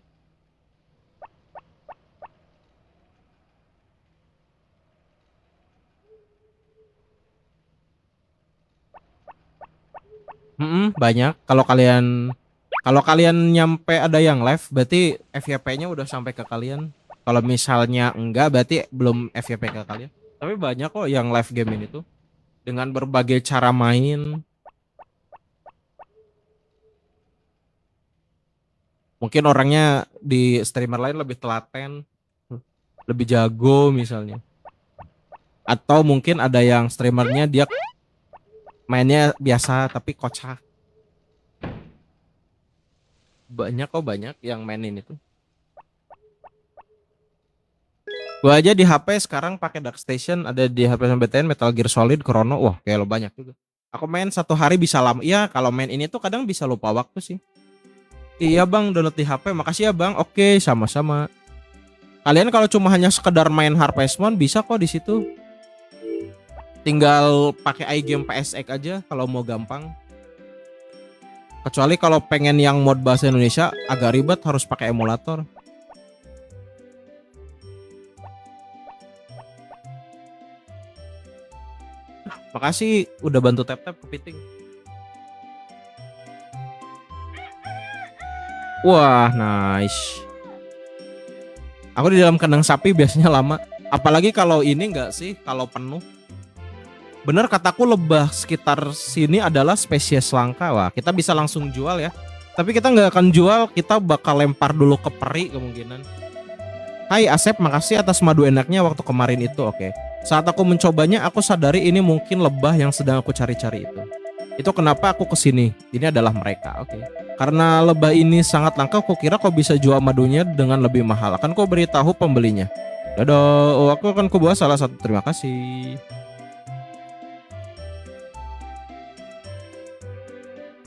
Banyak. Kalau kalian nyampe ada yang live berarti FYP-nya udah sampai ke kalian. Kalau misalnya enggak berarti belum FYP ke kalian. Tapi banyak kok yang live game ini tuh dengan berbagai cara main. Mungkin orangnya di streamer lain lebih telaten, lebih jago misalnya. Atau mungkin ada yang streamernya dia mainnya biasa tapi kocak. Banyak yang mainin itu. Gua aja di HP sekarang pakai Darkstation, ada di HP BTN, Metal Gear Solid, Chrono. Wah, kayak lo banyak juga. Aku main satu hari bisa lama. Iya, kalau main ini tuh kadang bisa lupa waktu sih. Iya bang, download di HP. Makasih ya bang. Oke, sama-sama. Kalian kalau cuma hanya sekedar main Harvest Moon bisa kok di situ. Tinggal pakai iGame PSX aja kalau mau gampang. Kecuali kalau pengen yang mod bahasa Indonesia agak ribet harus pakai emulator. Makasih udah bantu tap-tap kepiting. Wah, nice. Aku di dalam kandang sapi biasanya lama. Apalagi kalau ini enggak sih, kalau penuh. Bener kataku lebah sekitar sini adalah spesies langka. Wah, kita bisa langsung jual ya. Tapi kita nggak akan jual, kita bakal lempar dulu ke peri kemungkinan. Hai Asep, makasih atas madu enaknya waktu kemarin itu. Oke. Saat aku mencobanya, aku sadari ini mungkin lebah yang sedang aku cari-cari itu. Itu kenapa aku kesini. Ini adalah mereka. Oke. Karena lebah ini sangat langka, aku kira kau bisa jual madunya dengan lebih mahal. Akan kau beritahu pembelinya. Dadah, oh, aku akan kubawa salah satu. Terima kasih.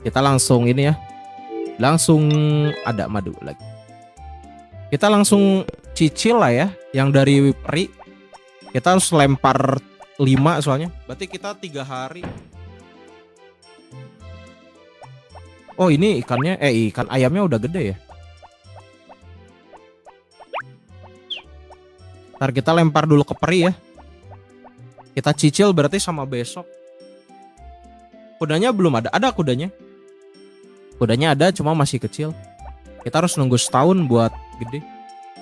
Kita langsung ini ya. Langsung ada madu lagi. Kita langsung cicil lah ya, yang dari peri. Kita harus lempar 5 soalnya. Berarti kita 3 hari. Oh ini ikannya, ikan ayamnya udah gede ya. Ntar kita lempar dulu ke peri ya. Kita cicil berarti sama besok. Kudanya belum ada. Ada kudanya. Kudanya ada cuma masih kecil. Kita harus nunggu setahun buat gede.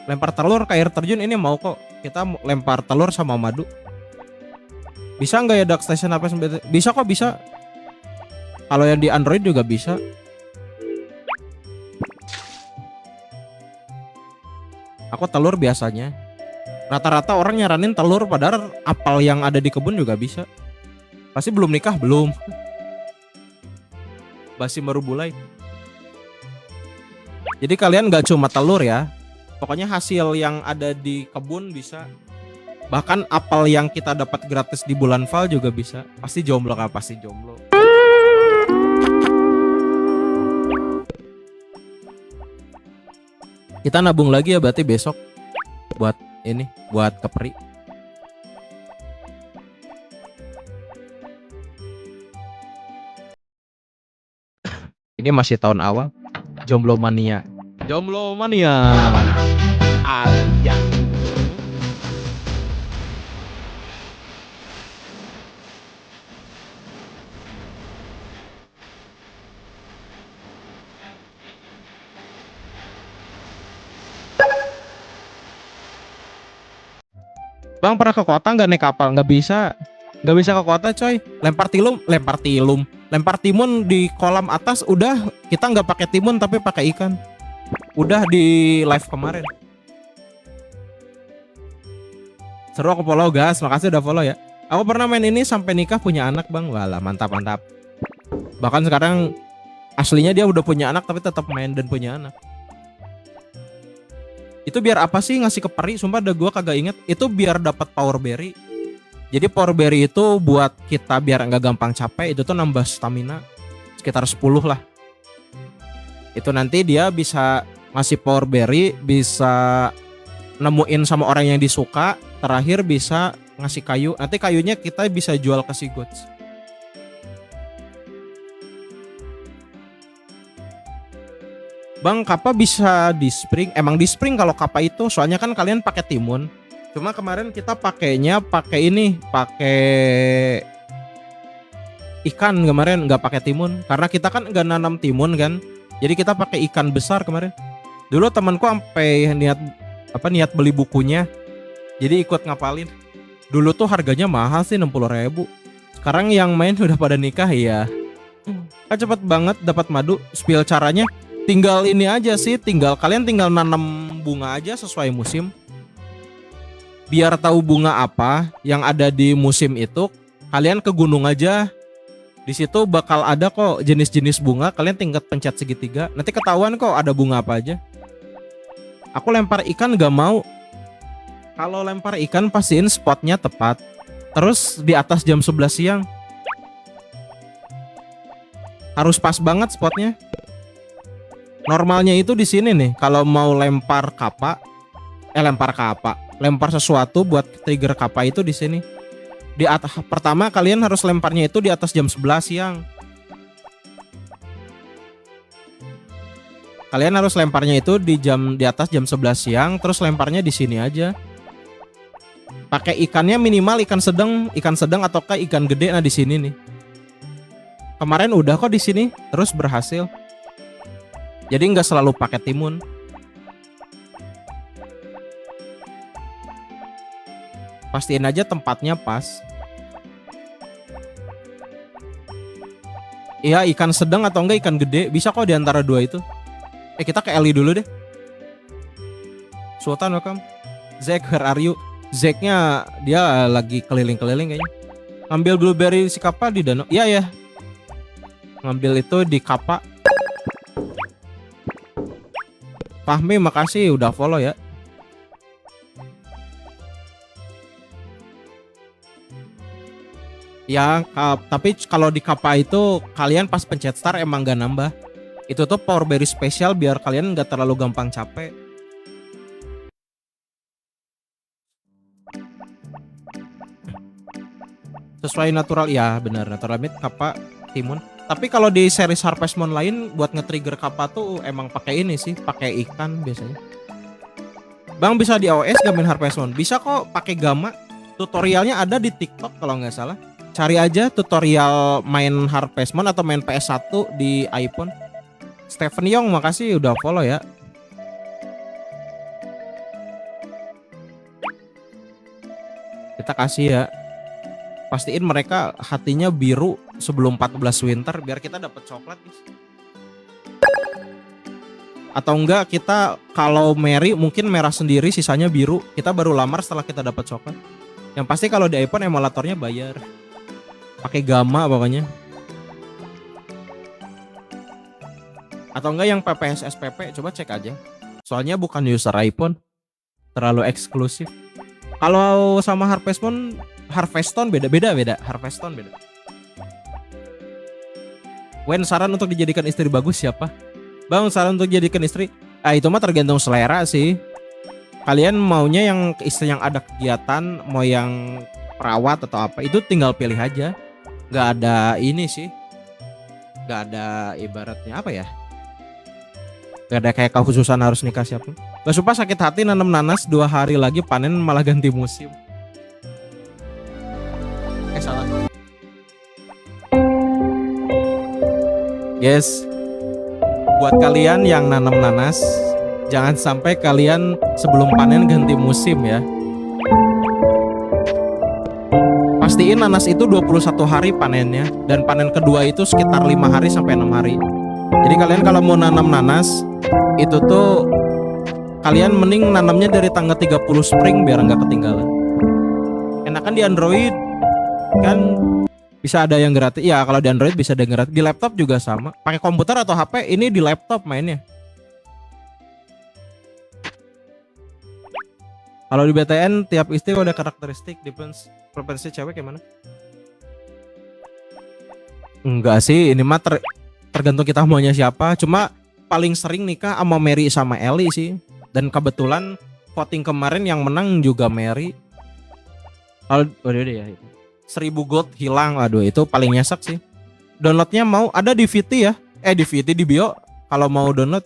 Lempar telur ke air terjun ini mau kok. Kita lempar telur sama madu. Bisa nggak ya Dark Station apa? Bisa kok, bisa. Kalau yang di Android juga bisa. Aku telur biasanya. Rata-rata orang nyaranin telur, padahal apel yang ada di kebun juga bisa. Pasti belum nikah? Belum. Masih baru mulai. Jadi kalian gak cuma telur ya. Pokoknya hasil yang ada di kebun bisa. Bahkan apel yang kita dapat gratis di bulan Val juga bisa. Pasti jomblo kan? Pasti jomblo. Kita nabung lagi ya berarti besok. Buat ini, buat keperi. Ini masih tahun awal. Jomblo mania. Jomblo mania. Ayah. Bang pernah ke kota nggak naik kapal? Nggak bisa. Nggak bisa ke kota coy. Lempar timun di kolam atas. Udah, kita nggak pakai timun tapi pakai ikan. Udah di live kemarin. Seru aku follow guys. Makasih udah follow ya. Aku pernah main ini sampai nikah punya anak bang. Walah mantap. Bahkan sekarang aslinya dia udah punya anak tapi tetap main dan punya anak. Itu biar apa sih ngasih ke peri? Sumpah dah gue kagak inget. Itu biar dapat power berry. Jadi power berry itu buat kita biar nggak gampang capek. Itu tuh nambah stamina sekitar 10 lah. Itu nanti dia bisa ngasih power berry, bisa nemuin sama orang yang disuka. Terakhir bisa ngasih kayu. Nanti kayunya kita bisa jual ke si gods. Bang, kapa bisa di spring? Emang di spring kalau kapa itu, soalnya kan kalian pakai timun. Cuma kemarin kita pakainya pakai ini, pakai ikan kemarin, nggak pakai timun. Karena kita kan nggak nanam timun kan, jadi kita pakai ikan besar kemarin. Dulu temanku sampai niat beli bukunya, jadi ikut ngapalin. Dulu tuh harganya mahal sih 60.000. Sekarang yang main udah pada nikah ya. Kan cepet banget dapat madu. Spill caranya. Tinggal ini aja sih, kalian tinggal nanam bunga aja sesuai musim. Biar tahu bunga apa yang ada di musim itu, kalian ke gunung aja. Di situ bakal ada kok jenis-jenis bunga, kalian tinggal pencet segitiga, nanti ketahuan kok ada bunga apa aja. Aku lempar ikan gak mau. Kalau lempar ikan pastiin spotnya tepat. Terus di atas jam 11 siang. Harus pas banget spotnya. Normalnya itu di sini nih, kalau mau lempar sesuatu buat trigger kapa itu di sini. Di atas pertama kalian harus lemparnya itu di atas jam 11 siang. Kalian harus lemparnya itu di atas jam 11 siang, terus lemparnya di sini aja. Pakai ikannya minimal ikan sedang ataukah ikan gede. Nah di sini nih. Kemarin udah kok di sini, terus berhasil. Jadi nggak selalu pakai timun. Pastiin aja tempatnya pas. Iya ikan sedang atau enggak ikan gede. Bisa kok diantara dua itu. Kita ke Eli dulu deh. Sultan welcome. Zack, where are you? Zacknya dia lagi keliling-keliling kayaknya. Ngambil blueberry si Kappa di danau. Iya ya. Ngambil itu di Kappa. Fahmi makasih udah follow ya. Ya, tapi kalau di Kappa itu kalian pas pencet start emang gak nambah. Itu tuh power berry spesial biar kalian gak terlalu gampang capek. Sesuai natural, ya benar, natural meat Kappa timun. Tapi kalau di series Harvest Moon lain buat nge-trigger Kappa tuh emang pakai ini sih, pakai ikan biasanya. Bang bisa di iOS gak main Harvest Moon? Bisa kok pakai Gamma. Tutorialnya ada di TikTok kalau nggak salah. Cari aja tutorial main Harvest Moon atau main PS1 di iPhone. Stephen Yong makasih udah follow ya. Kita kasih ya. Pastiin mereka hatinya biru sebelum 14 winter biar kita dapat coklat guys. Atau enggak kita kalau Mary mungkin merah sendiri sisanya biru. Kita baru lamar setelah kita dapat coklat. Yang pasti kalau di iPhone emulatornya bayar. Pakai Gamma pokoknya. Atau enggak yang PPS SPP coba cek aja. Soalnya bukan user iPhone. Terlalu eksklusif. Kalau sama Harveston beda. Harveston beda. Wen saran untuk dijadikan istri bagus siapa? Bang saran untuk dijadikan istri. Itu mah tergantung selera sih. Kalian maunya yang istri yang ada kegiatan, mau yang perawat atau apa, itu tinggal pilih aja. Gak ada ini sih. Gak ada ibaratnya apa ya? Gak ada kayak kekhususan harus nikah siapa. Gak suka sakit hati nanam nanas 2 hari lagi panen malah ganti musim. Salah. Guys, buat kalian yang nanam nanas, jangan sampai kalian sebelum panen ganti musim ya. Pastiin nanas itu 21 hari panennya. Dan panen kedua itu sekitar 5 hari sampai 6 hari. Jadi kalian kalau mau nanam nanas, itu tuh kalian mending nanamnya dari tanggal 30 spring biar nggak ketinggalan. Enakan di Android kan bisa ada yang gratis. Ya kalau di Android bisa ada yang gratis. Di laptop juga sama. Pakai komputer atau HP, ini di laptop mainnya. Kalau di BTN tiap istri ada karakteristik, depends preferensi cewek kayak mana? Enggak sih, ini mah tergantung kita maunya siapa. Cuma paling sering nikah sama Mary sama Ellie sih. Dan kebetulan voting kemarin yang menang juga Mary. Kalau udah ya itu. 1000 gold hilang, aduh itu paling nyesek sih. Downloadnya mau ada di VT ya? Di VT di bio. Kalau mau download,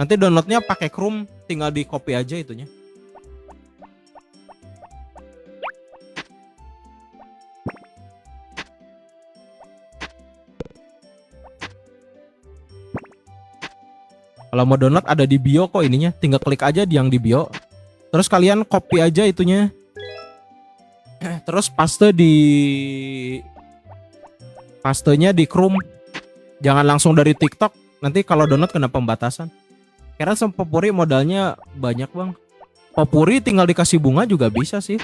nanti downloadnya pakai Chrome, tinggal di copy aja itunya. Kalau mau download ada di bio kok ininya, tinggal klik aja di yang di bio. Terus kalian copy aja itunya. Terus pastenya di Chrome. Jangan langsung dari TikTok, nanti kalau download kena pembatasan. Karena sama Popuri modalnya banyak bang. Popuri tinggal dikasih bunga juga bisa sih.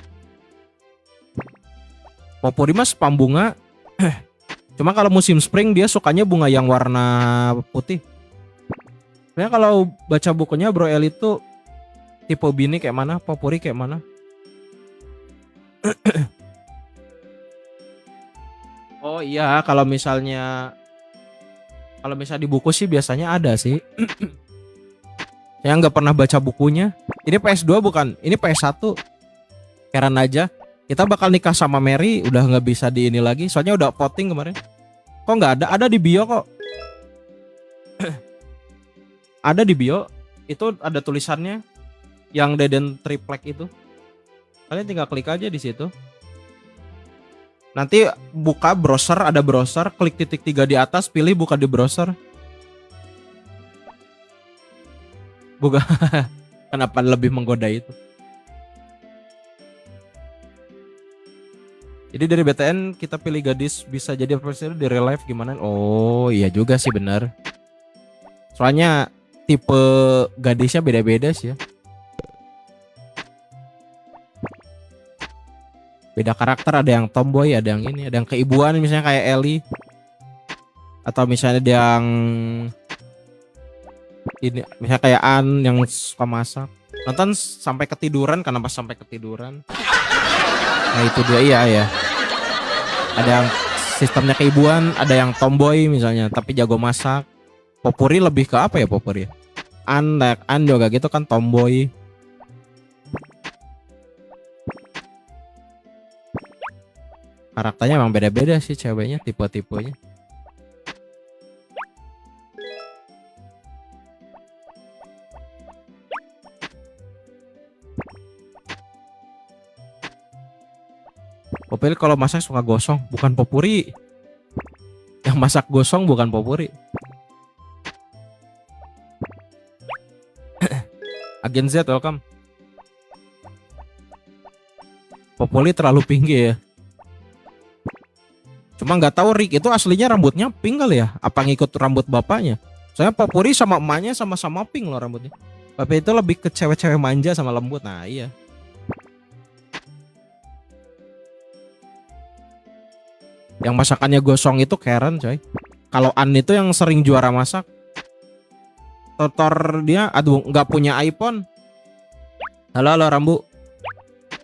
Popuri mas spam bunga. Cuma kalau musim spring dia sukanya bunga yang warna putih. Sebenarnya kalau baca bukunya Bro El itu tipe bini kayak mana, Popuri kayak mana. Oh iya, kalau misalnya di buku sih biasanya ada sih. Saya nggak pernah baca bukunya. Ini PS2 bukan, ini PS1. Heran aja. Kita bakal nikah sama Mary, udah nggak bisa di ini lagi. Soalnya udah voting kemarin. Kok nggak ada? Ada di bio kok. Ada di bio. Itu ada tulisannya yang Deden triplek itu. Kalian tinggal klik aja di situ. Nanti buka browser, ada browser, klik titik 3 di atas, pilih buka di browser. Buka. Kenapa lebih menggoda itu? Jadi dari BTN kita pilih gadis bisa jadi presiden di real life gimana? Oh iya juga sih benar. Soalnya tipe gadisnya beda-beda sih ya. Beda karakter, ada yang tomboy, ada yang ini, ada yang keibuan misalnya kayak Ellie. Atau misalnya ada yang ini, misalnya kayak An yang suka masak. Nonton sampai ketiduran, kenapa sampai ketiduran? Nah itu dia, iya ya. Ada yang sistemnya keibuan, ada yang tomboy misalnya, tapi jago masak. Popuri lebih ke apa ya Popuri? An juga gitu kan tomboy. Karakternya emang beda-beda sih ceweknya, tipe-tipenya. Popuri kalau masak suka gosong, bukan Popuri. Yang masak gosong bukan Popuri. Agen Z welcome. Populi terlalu tinggi ya. Cuma nggak tahu Rick itu aslinya rambutnya pink kali ya? Apa ngikut rambut bapaknya? Soalnya Popuri sama emaknya sama-sama pink loh rambutnya. Bapak itu lebih ke cewek-cewek manja sama lembut. Nah iya. Yang masakannya gosong itu Karen coy. Kalau An itu yang sering juara masak. Tutor dia aduh nggak punya iPhone. Halo Rambu.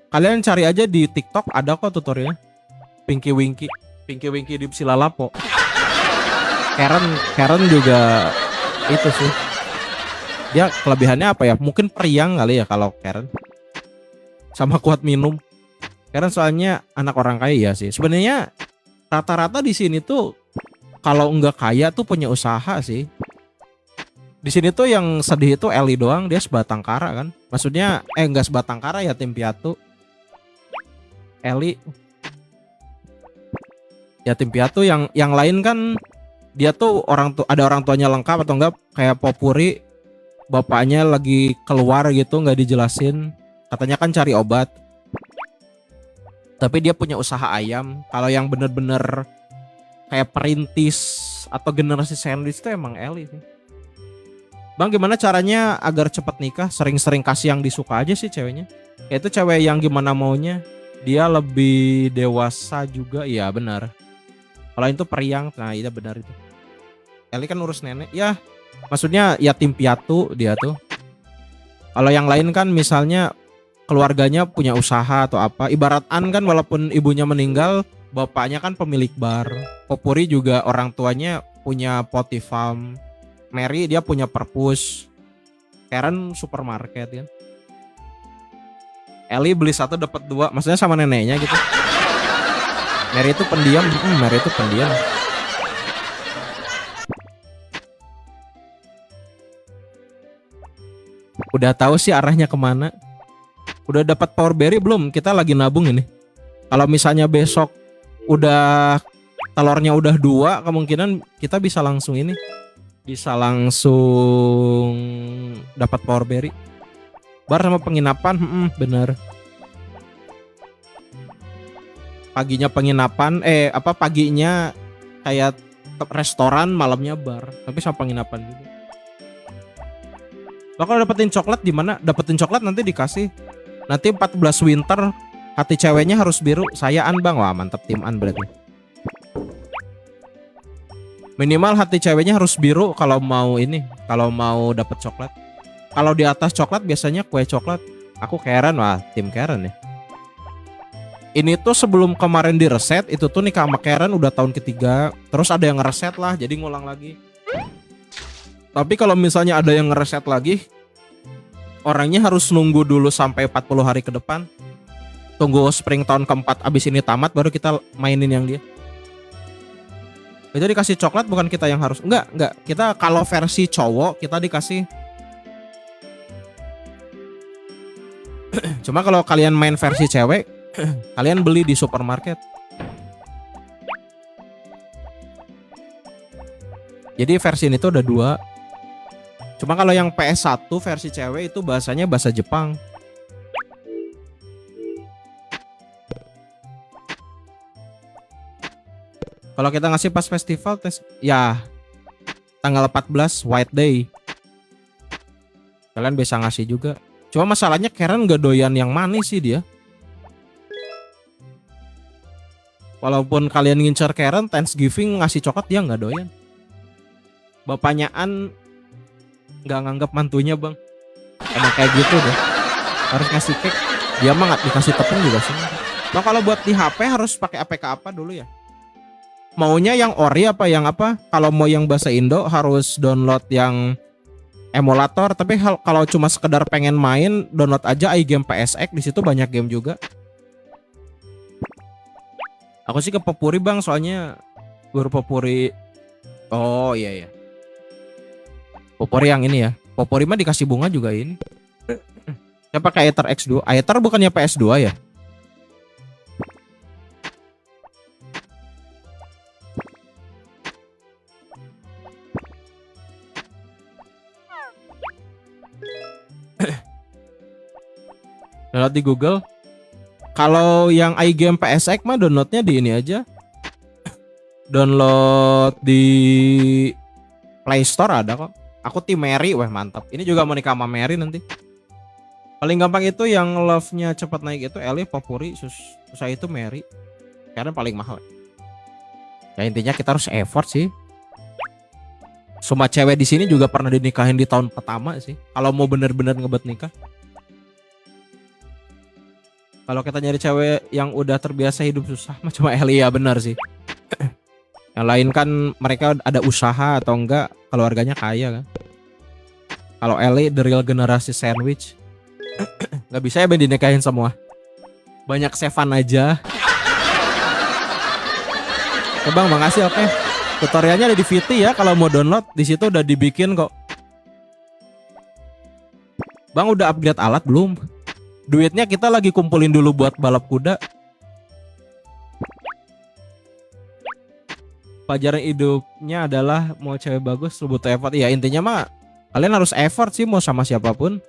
Kalian cari aja di TikTok ada kok tutorialnya. Pinky Winky di Silalapo. Karen juga itu sih. Dia kelebihannya apa ya? Mungkin periang kali ya kalau Karen. Sama kuat minum. Karen soalnya anak orang kaya ya sih. Sebenarnya rata-rata di sini tuh kalau nggak kaya tuh punya usaha sih. Di sini tuh yang sedih itu Ellie doang, dia sebatang kara kan. Maksudnya enggak sebatang kara ya tim piatu. Ellie ya tim piatu yang lain kan dia tuh ada orang tuanya lengkap atau enggak kayak Popuri bapaknya lagi keluar gitu nggak dijelasin. Katanya kan cari obat. Tapi dia punya usaha ayam. Kalau yang bener-bener kayak perintis atau generasi sandwich itu emang Ellie sih. Bang gimana caranya agar cepat nikah? Sering-sering kasih yang disuka aja sih ceweknya. Kayak itu cewek yang gimana maunya. Dia lebih dewasa juga. Iya benar. Kalau itu periang. Nah iya benar itu. Ellie kan urus nenek. Ya maksudnya ya tim piatu dia tuh. Kalau yang lain kan misalnya keluarganya punya usaha atau apa. Ibarat An kan walaupun ibunya meninggal, bapaknya kan pemilik bar. Popuri juga orang tuanya punya poti farm. Mary dia punya perpus. Karen supermarket kan. Ellie beli satu dapat dua, maksudnya sama neneknya gitu. Mary itu pendiam, Mary itu pendiam. Udah tahu sih arahnya kemana. Udah dapat power berry belum? Kita lagi nabung ini. Kalau misalnya besok udah telurnya udah 2, kemungkinan kita bisa langsung ini. Bisa langsung dapat power berry. Bar sama penginapan, bener. Paginya penginapan, paginya kayak restoran, malamnya bar. Tapi sama penginapan juga. Lo kalau dapetin coklat di mana? Dapetin coklat nanti dikasih. Nanti 14 winter, hati ceweknya harus biru. Saya An bang, wah mantap tim An berarti. Minimal hati ceweknya harus biru kalau mau ini, kalau mau dapet coklat. Kalau di atas coklat biasanya kue coklat. Aku Karen, wah tim Karen ya. Ini tuh sebelum kemarin di reset, itu tuh nikah sama Karen udah tahun ketiga. Terus ada yang ngereset lah, jadi ngulang lagi. Tapi kalau misalnya ada yang ngereset lagi, orangnya harus nunggu dulu sampai 40 hari ke depan. Tunggu spring tahun keempat abis ini tamat baru kita mainin yang dia. Itu dikasih coklat bukan kita yang harus. Enggak. Kita kalau versi cowok kita dikasih. Cuma kalau kalian main versi cewek, kalian beli di supermarket. Jadi versi ini tuh ada 2. Cuma kalau yang PS1 versi cewek itu bahasanya bahasa Jepang. Kalau kita ngasih pas festival tes ya tanggal 14 White Day. Kalian bisa ngasih juga. Cuma masalahnya Karen gak doyan yang manis sih dia. Walaupun kalian ngincar Karen, Thanksgiving ngasih coklat dia nggak doyan. Bapaknya An nggak nganggap mantunya bang. Emang kayak gitu deh. Harus ngasih cake. Dia mah nggak dikasih tepung juga sih. Nah kalau buat di HP harus pakai APK apa dulu ya? Maunya yang ori apa yang apa? Kalau mau yang bahasa Indo harus download yang emulator. Tapi kalau cuma sekedar pengen main, download aja iGame PSX. Di situ banyak game juga. Aku sih ke Popuri bang, soalnya baru Popuri. Oh iya iya. Popuri yang ini ya. Popuri mah dikasih bunga juga ini. Saya pakai Aether X2. Aether bukannya PS2 ya? Download di Google. Kalau yang iGame PSX mah downloadnya di ini aja. Download di Play Store ada kok. Aku tim Mary, wah mantap. Ini juga mau nikah sama Mary nanti. Paling gampang itu yang love-nya cepat naik itu Ellie, Popuri, susah itu Mary. Karena paling mahal. Ya intinya kita harus effort sih. Semua cewek di sini juga pernah dinikahin di tahun pertama sih. Kalau mau bener-bener ngebet nikah. Kalau kita nyari cewek yang udah terbiasa hidup susah, mah cuma Ellie ya benar sih. Yang lain kan mereka ada usaha atau enggak, keluarganya kaya kan. Kalau Ellie the real generasi sandwich. Nggak bisa ya Ben dinikahin semua. Banyak Sevan aja. Oke bang, makasih oke. Tutorialnya ada di VT ya, kalau mau download di situ udah dibikin kok. Bang udah upgrade alat belum? Duitnya kita lagi kumpulin dulu buat balap kuda. Pelajaran hidupnya adalah mau cewek bagus lu butuh effort. Ya intinya mah kalian harus effort sih mau sama siapapun.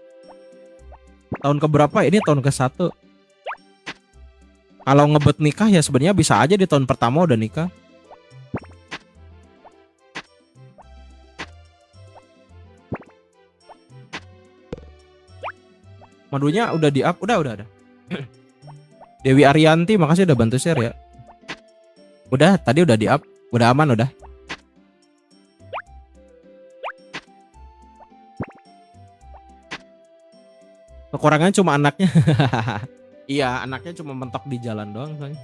Tahun keberapa? Ini tahun ke-1. Kalau ngebet nikah ya sebenarnya bisa aja di tahun pertama udah nikah. Madunya udah di up, udah ada. Dewi Arianti, makasih udah bantu share ya. Udah, tadi udah di up, udah aman udah. Kekurangannya cuma anaknya. Iya, anaknya cuma mentok di jalan doang soalnya.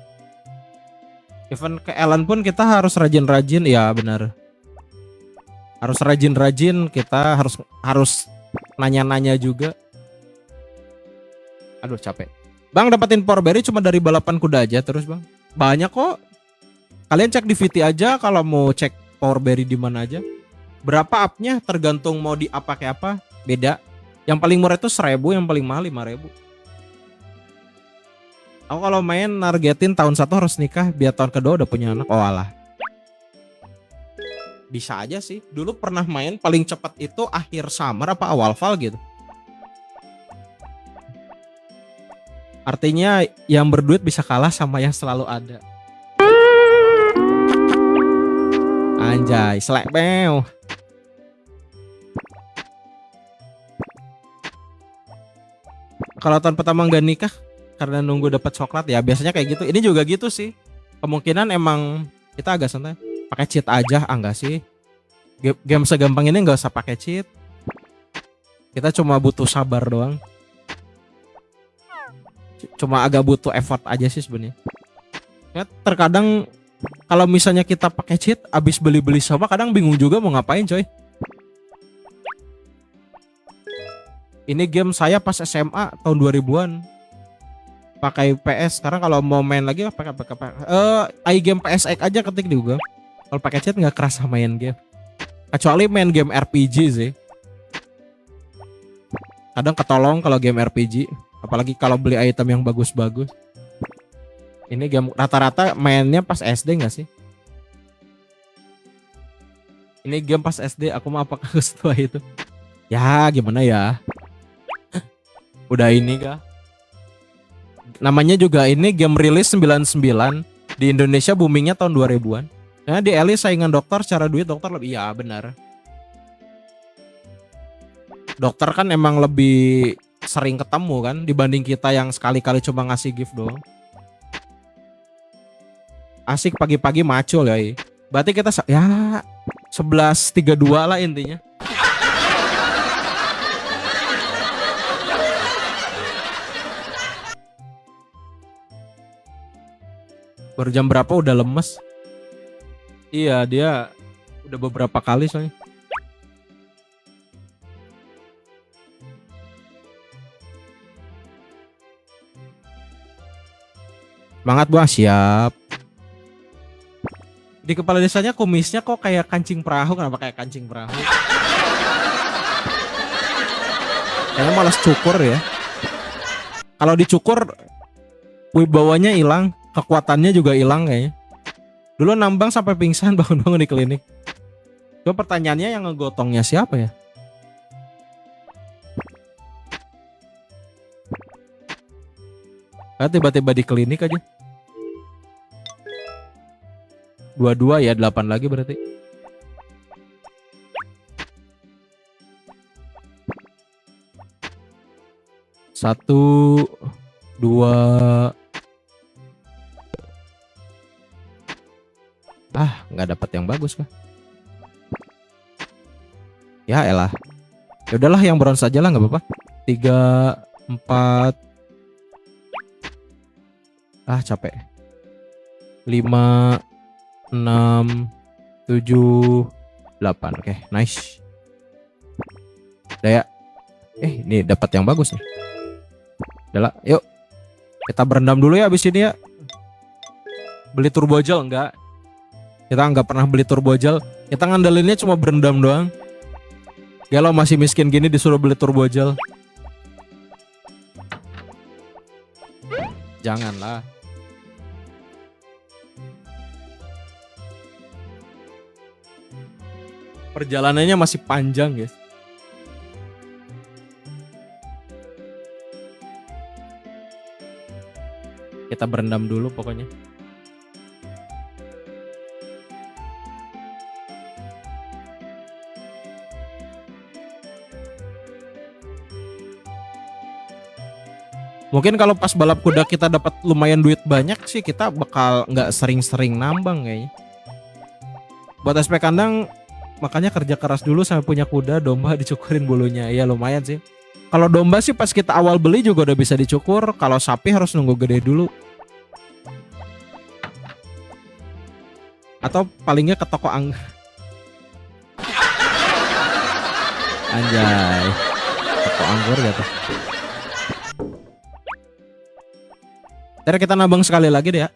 Even ke Ellen pun kita harus rajin-rajin, ya benar. Harus rajin-rajin, kita harus nanya-nanya juga. Aduh capek. Bang dapetin Power Berry cuma dari balapan kuda aja terus bang. Banyak kok. Kalian cek di VT aja kalau mau cek Power Berry di mana aja. Berapa upnya tergantung mau di up pakai apa. Beda. Yang paling murah itu 1.000, yang paling mahal 5.000. Aku kalau main nargetin tahun 1 harus nikah biar tahun kedua udah punya anak. Oh alah. Bisa aja sih. Dulu pernah main paling cepat itu akhir summer apa awal fall gitu. Artinya yang berduit bisa kalah sama yang selalu ada. Anjay, selek mew. Kalau tahun pertama nggak nikah karena nunggu dapat coklat ya biasanya kayak gitu. Ini juga gitu sih. Kemungkinan emang kita agak santai. Pakai cheat aja, enggak sih. Game segampang ini nggak usah pakai cheat. Kita cuma butuh sabar doang. Cuma agak butuh effort aja sih sebenarnya. Ya, terkadang kalau misalnya kita pakai cheat abis beli-beli sama kadang bingung juga mau ngapain coy. Ini game saya pas SMA tahun 2000-an. Pakai PS. Sekarang kalau mau main lagi pakai iGame PSX aja ketik di Google. Kalau pakai cheat nggak kerasa main game. Kecuali main game RPG sih. Kadang ketolong kalau game RPG. Apalagi kalau beli item yang bagus-bagus. Ini game rata-rata mainnya pas SD gak sih? Ini game pas SD, aku mah apakah setua itu? Ya gimana ya? Udah ini kah? Namanya juga ini game rilis 99. Di Indonesia boomingnya tahun 2000-an. Nah di Ellie saingan dokter secara duit dokter lebih. Iya benar. Dokter kan emang lebih sering ketemu kan dibanding kita yang sekali-kali cuma ngasih gift doang. Asik pagi-pagi macul ya. Berarti kita ya 11.32 lah intinya. Baru jam berapa udah lemes. Iya, dia udah beberapa kali soalnya. Semangat Bang, siap. Di kepala desanya kumisnya kok kayak kancing perahu. Kenapa kayak kancing perahu? Kayaknya malas cukur ya. Kalau dicukur wibawanya hilang, kekuatannya juga hilang kayaknya. Dulu nambang sampai pingsan bangun-bangun di klinik. Coba pertanyaannya yang ngegotongnya siapa ya? Tiba-tiba di klinik aja. 22 ya, 8 lagi berarti. Satu, dua. Nggak dapat yang bagus kah? Ya elah. Ya udahlah yang bronze aja lah, nggak apa-apa. 3, 4. Capek. 5, 6, 7, 8. Oke, nice. Udah ya. Ini dapat yang bagus nih. Udah lah, yuk. Kita berendam dulu ya abis ini ya. Beli turbo gel enggak? Kita nggak pernah beli turbo gel. Kita ngandelinnya cuma berendam doang. Galau masih miskin gini disuruh beli turbo gel. Janganlah. Perjalanannya masih panjang, guys. Kita berendam dulu pokoknya. Mungkin kalau pas balap kuda kita dapat lumayan duit banyak sih, kita bakal nggak sering-sering nambang kayaknya. Buat SP kandang makanya kerja keras dulu sampai punya kuda, domba dicukurin bulunya. Iya lumayan sih. Kalau domba sih pas kita awal beli juga udah bisa dicukur. Kalau sapi harus nunggu gede dulu. Atau palingnya ke toko Anjay. Toko anggur gitu. Ntar kita nabang sekali lagi deh ya.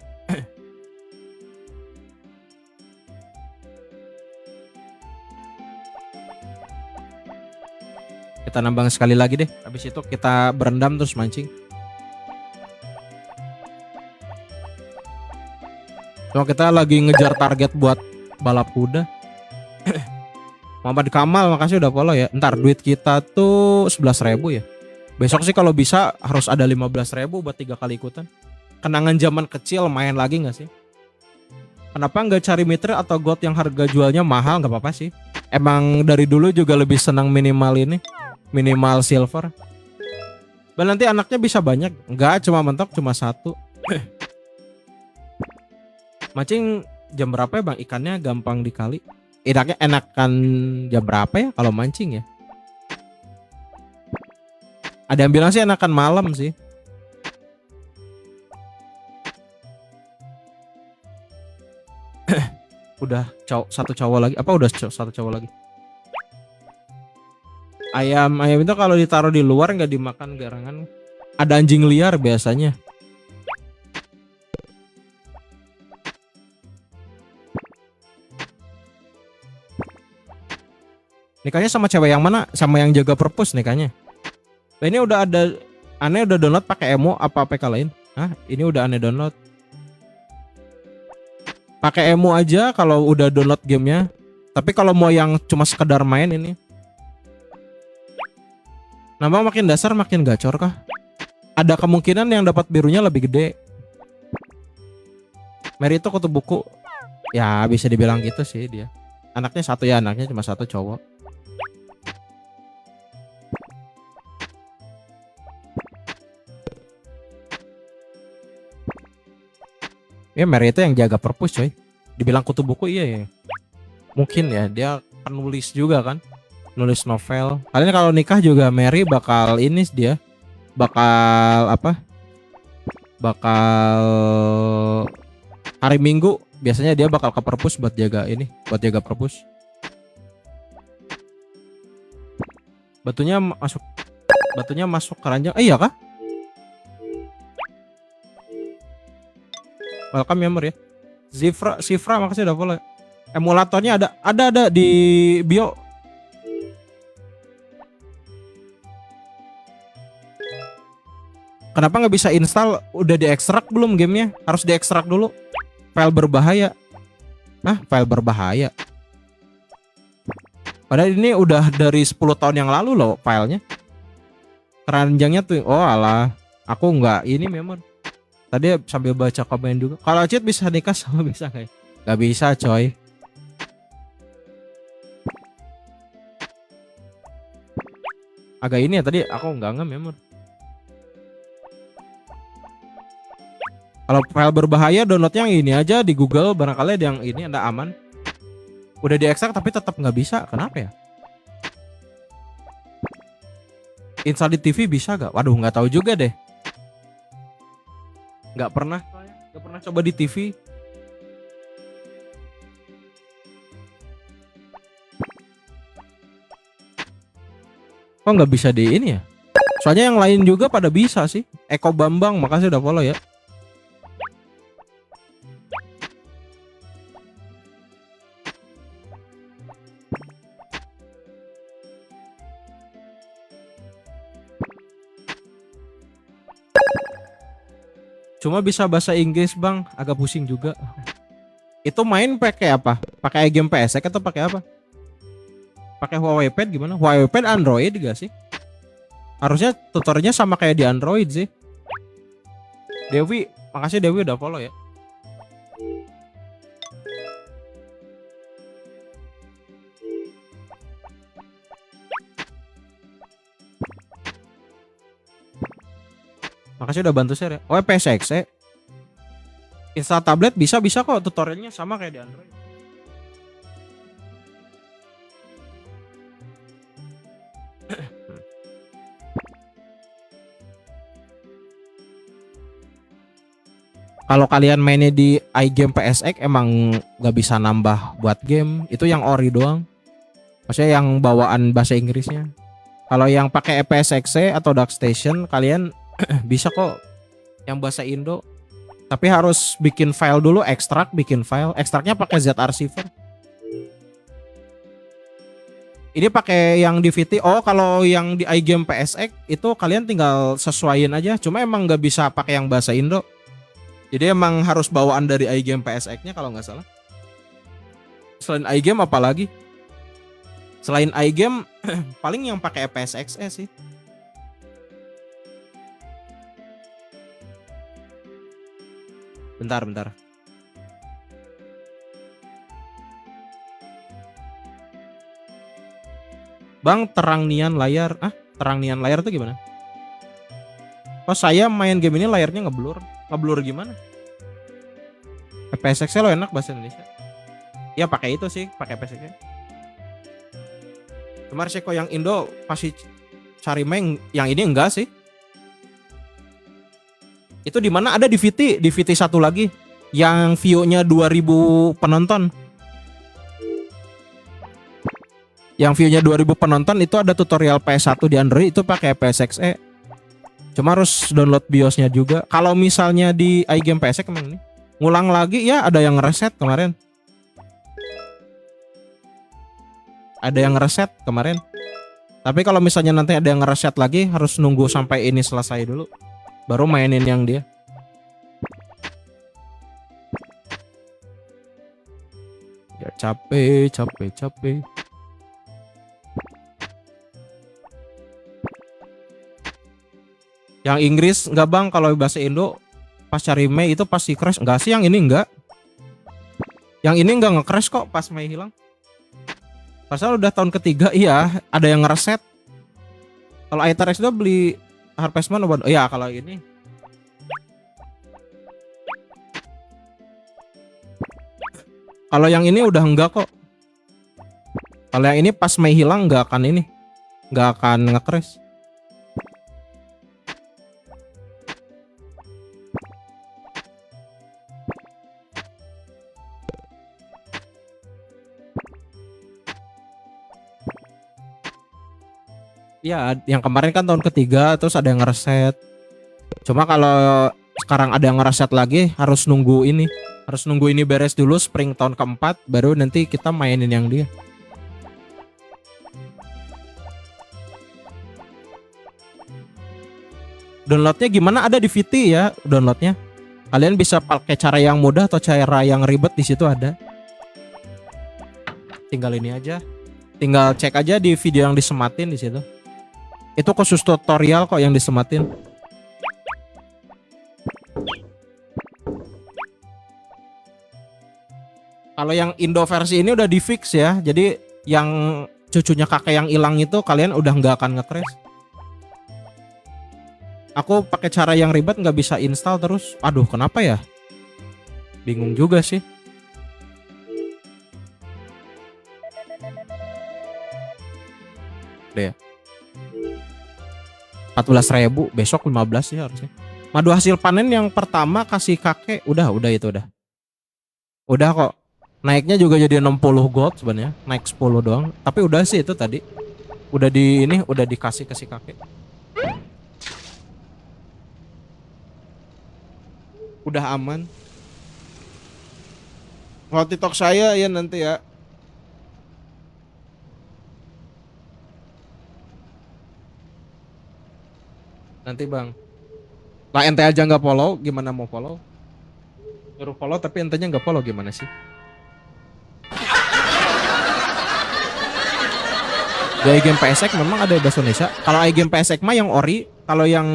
Kita nambang sekali lagi deh. Habis itu kita berendam terus mancing. So, kita lagi ngejar target buat balap kuda. Muhammad Kamal, makasih udah follow ya. Ntar duit kita tuh 11.000 ya. Besok sih kalau bisa harus ada 15.000 buat 3 kali ikutan. Kenangan zaman kecil, main lagi nggak sih? Kenapa nggak cari Mitre atau God yang harga jualnya mahal? Nggak apa-apa sih. Emang dari dulu juga lebih senang minimal ini, minimal silver. Dan nanti anaknya bisa banyak. Nggak cuma mentok cuma 1. Mancing jam berapa ya bang? Ikannya gampang dikali. Enaknya enakan jam berapa ya kalau mancing ya? Ada yang bilang sih enakan malam sih. Udah satu cowok lagi. Apa udah satu cowok lagi? Ayam itu kalau ditaruh di luar nggak dimakan garangan. Ada anjing liar biasanya. Nikahnya sama cewek yang mana? Sama yang jaga perpus nikahnya. Nah, ini udah ada. Aneh udah download pakai emo apa APK lain? Ini udah aneh download. Pakai emo aja kalau udah download gamenya. Tapi kalau mau yang cuma sekedar main ini. Nama makin dasar makin gacor kah? Ada kemungkinan yang dapat birunya lebih gede. Mary itu kutu buku. Ya bisa dibilang gitu sih dia. Anaknya satu ya, anaknya cuma satu cowok. Ya Mary itu yang jaga perpus coy. Dibilang kutu buku iya ya. Mungkin ya dia penulis juga kan. Nulis novel. Kalian kalau nikah juga Mary bakal ini dia. Bakal apa? Bakal hari Minggu biasanya dia bakal ke perpus buat jaga ini. Buat jaga perpus. Batunya masuk keranjang. Iya kah? Welcome member ya. Sifra makasih udah follow. Emulatornya ada di bio. Kenapa nggak bisa install? Udah diekstrak belum gamenya? Harus diekstrak dulu. File berbahaya. Nah, file berbahaya. Padahal ini udah dari 10 tahun yang lalu loh filenya. Keranjangnya tuh, oh alah. Aku nggak ini memang. Tadi sambil baca komen juga. Kalau cheat bisa nikah sama bisa nggak? Gak bisa coy. Agak ini ya tadi aku nggak memang. Kalau file berbahaya downloadnya yang ini aja di Google, barangkali ada yang ini ada aman. Udah diekstrak tapi tetap nggak bisa. Kenapa ya? Install di TV bisa gak? Waduh nggak tahu juga deh. Nggak pernah coba di TV. Kok nggak bisa di ini ya? Soalnya yang lain juga pada bisa sih. Eko Bambang makasih udah follow ya. Cuma bisa bahasa Inggris bang, agak pusing juga. Itu main pakai apa? Pakai game PSX atau pakai apa? Pakai Huawei Pad gimana? Huawei Pad Android gak sih? Harusnya tutorialnya sama kayak di Android sih. Dewi, makasih Dewi udah follow ya. Makasih udah bantu share ya. Oh PSX install tablet bisa kok, tutorialnya sama kayak di Android. Kalau kalian mainnya di iGame PSX emang nggak bisa nambah buat game, itu yang ori doang. Maksudnya yang bawaan bahasa Inggrisnya. Kalau yang pakai PSX atau DuckStation kalian bisa kok yang bahasa Indo. Tapi harus bikin file dulu, ekstrak, bikin file. Ekstraknya pakai Z-Archiver. Ini pakai yang DVT. Oh, kalau yang di iGame PSX itu kalian tinggal sesuaiin aja. Cuma emang nggak bisa pakai yang bahasa Indo. Jadi emang harus bawaan dari iGame PSX-nya kalau nggak salah. Selain iGame apa lagi? Selain iGame paling yang pakai PSX sih. Bentar. Bang, terang nian layar. Terang nian layar tuh gimana? Oh, saya main game ini layarnya ngeblur. Ngeblur gimana? PSX lo enak bahasa Indonesia. Ya pakai itu sih, pakai PSX. Cuma sih kok yang Indo pasti cari main, yang ini enggak sih. Itu di mana ada di VT satu lagi yang view-nya 2000 penonton. Yang view-nya 2000 penonton itu ada tutorial PS1 di Android itu pakai PSXe. Cuma harus download BIOS-nya juga. Kalau misalnya di iGame PSX emang ini ngulang lagi ya, ada yang reset kemarin. Tapi kalau misalnya nanti ada yang reset lagi harus nunggu sampai ini selesai dulu baru mainin yang dia. Ya capek. Yang Inggris enggak bang, kalau bahasa Indo pas cari Mei itu pasti crash. Enggak sih, yang ini enggak. Yang ini enggak nge-crash kok pas Mei hilang. Pasal udah tahun ketiga, iya ada yang ngereset. Kalau Aether X2 beli Harvest Moon, oh ya kalau ini Kalau yang ini udah enggak kok. Kalau yang ini pas Mei hilang nggak akan ini, nggak akan nge-crash. Iya, yang kemarin kan tahun ketiga, terus ada yang ngereset. Cuma kalau sekarang ada yang ngereset lagi, harus nunggu ini. Harus nunggu ini beres dulu, spring tahun keempat, baru nanti kita mainin yang dia. Downloadnya gimana? Ada di VT ya downloadnya. Kalian bisa pakai cara yang mudah atau cara yang ribet, di situ ada. Tinggal ini aja. Tinggal cek aja di video yang disematin di situ. Itu khusus tutorial kok yang disematin. Kalau yang Indo versi ini udah di fix ya. Jadi yang cucunya kakek yang hilang itu kalian udah nggak akan nge-crash. Aku pakai cara yang ribet nggak bisa install terus. Aduh, kenapa ya? Bingung juga sih. Deh. 14.000, besok 15 ya harusnya. Madu hasil panen yang pertama kasih kakek udah itu udah. Udah kok. Naiknya juga jadi 60 gold sebenarnya, naik 10 doang. Tapi udah sih itu tadi. Udah di ini, udah dikasih ke si kakek. Udah aman. Kalau TikTok saya ya nanti ya. Nanti bang. Lah ente aja nggak follow, gimana mau follow? Suruh follow tapi entenya nggak follow, gimana sih? Di iGame PSX memang ada bahasa Indonesia. Kalau iGame PSX mah yang ori, kalau yang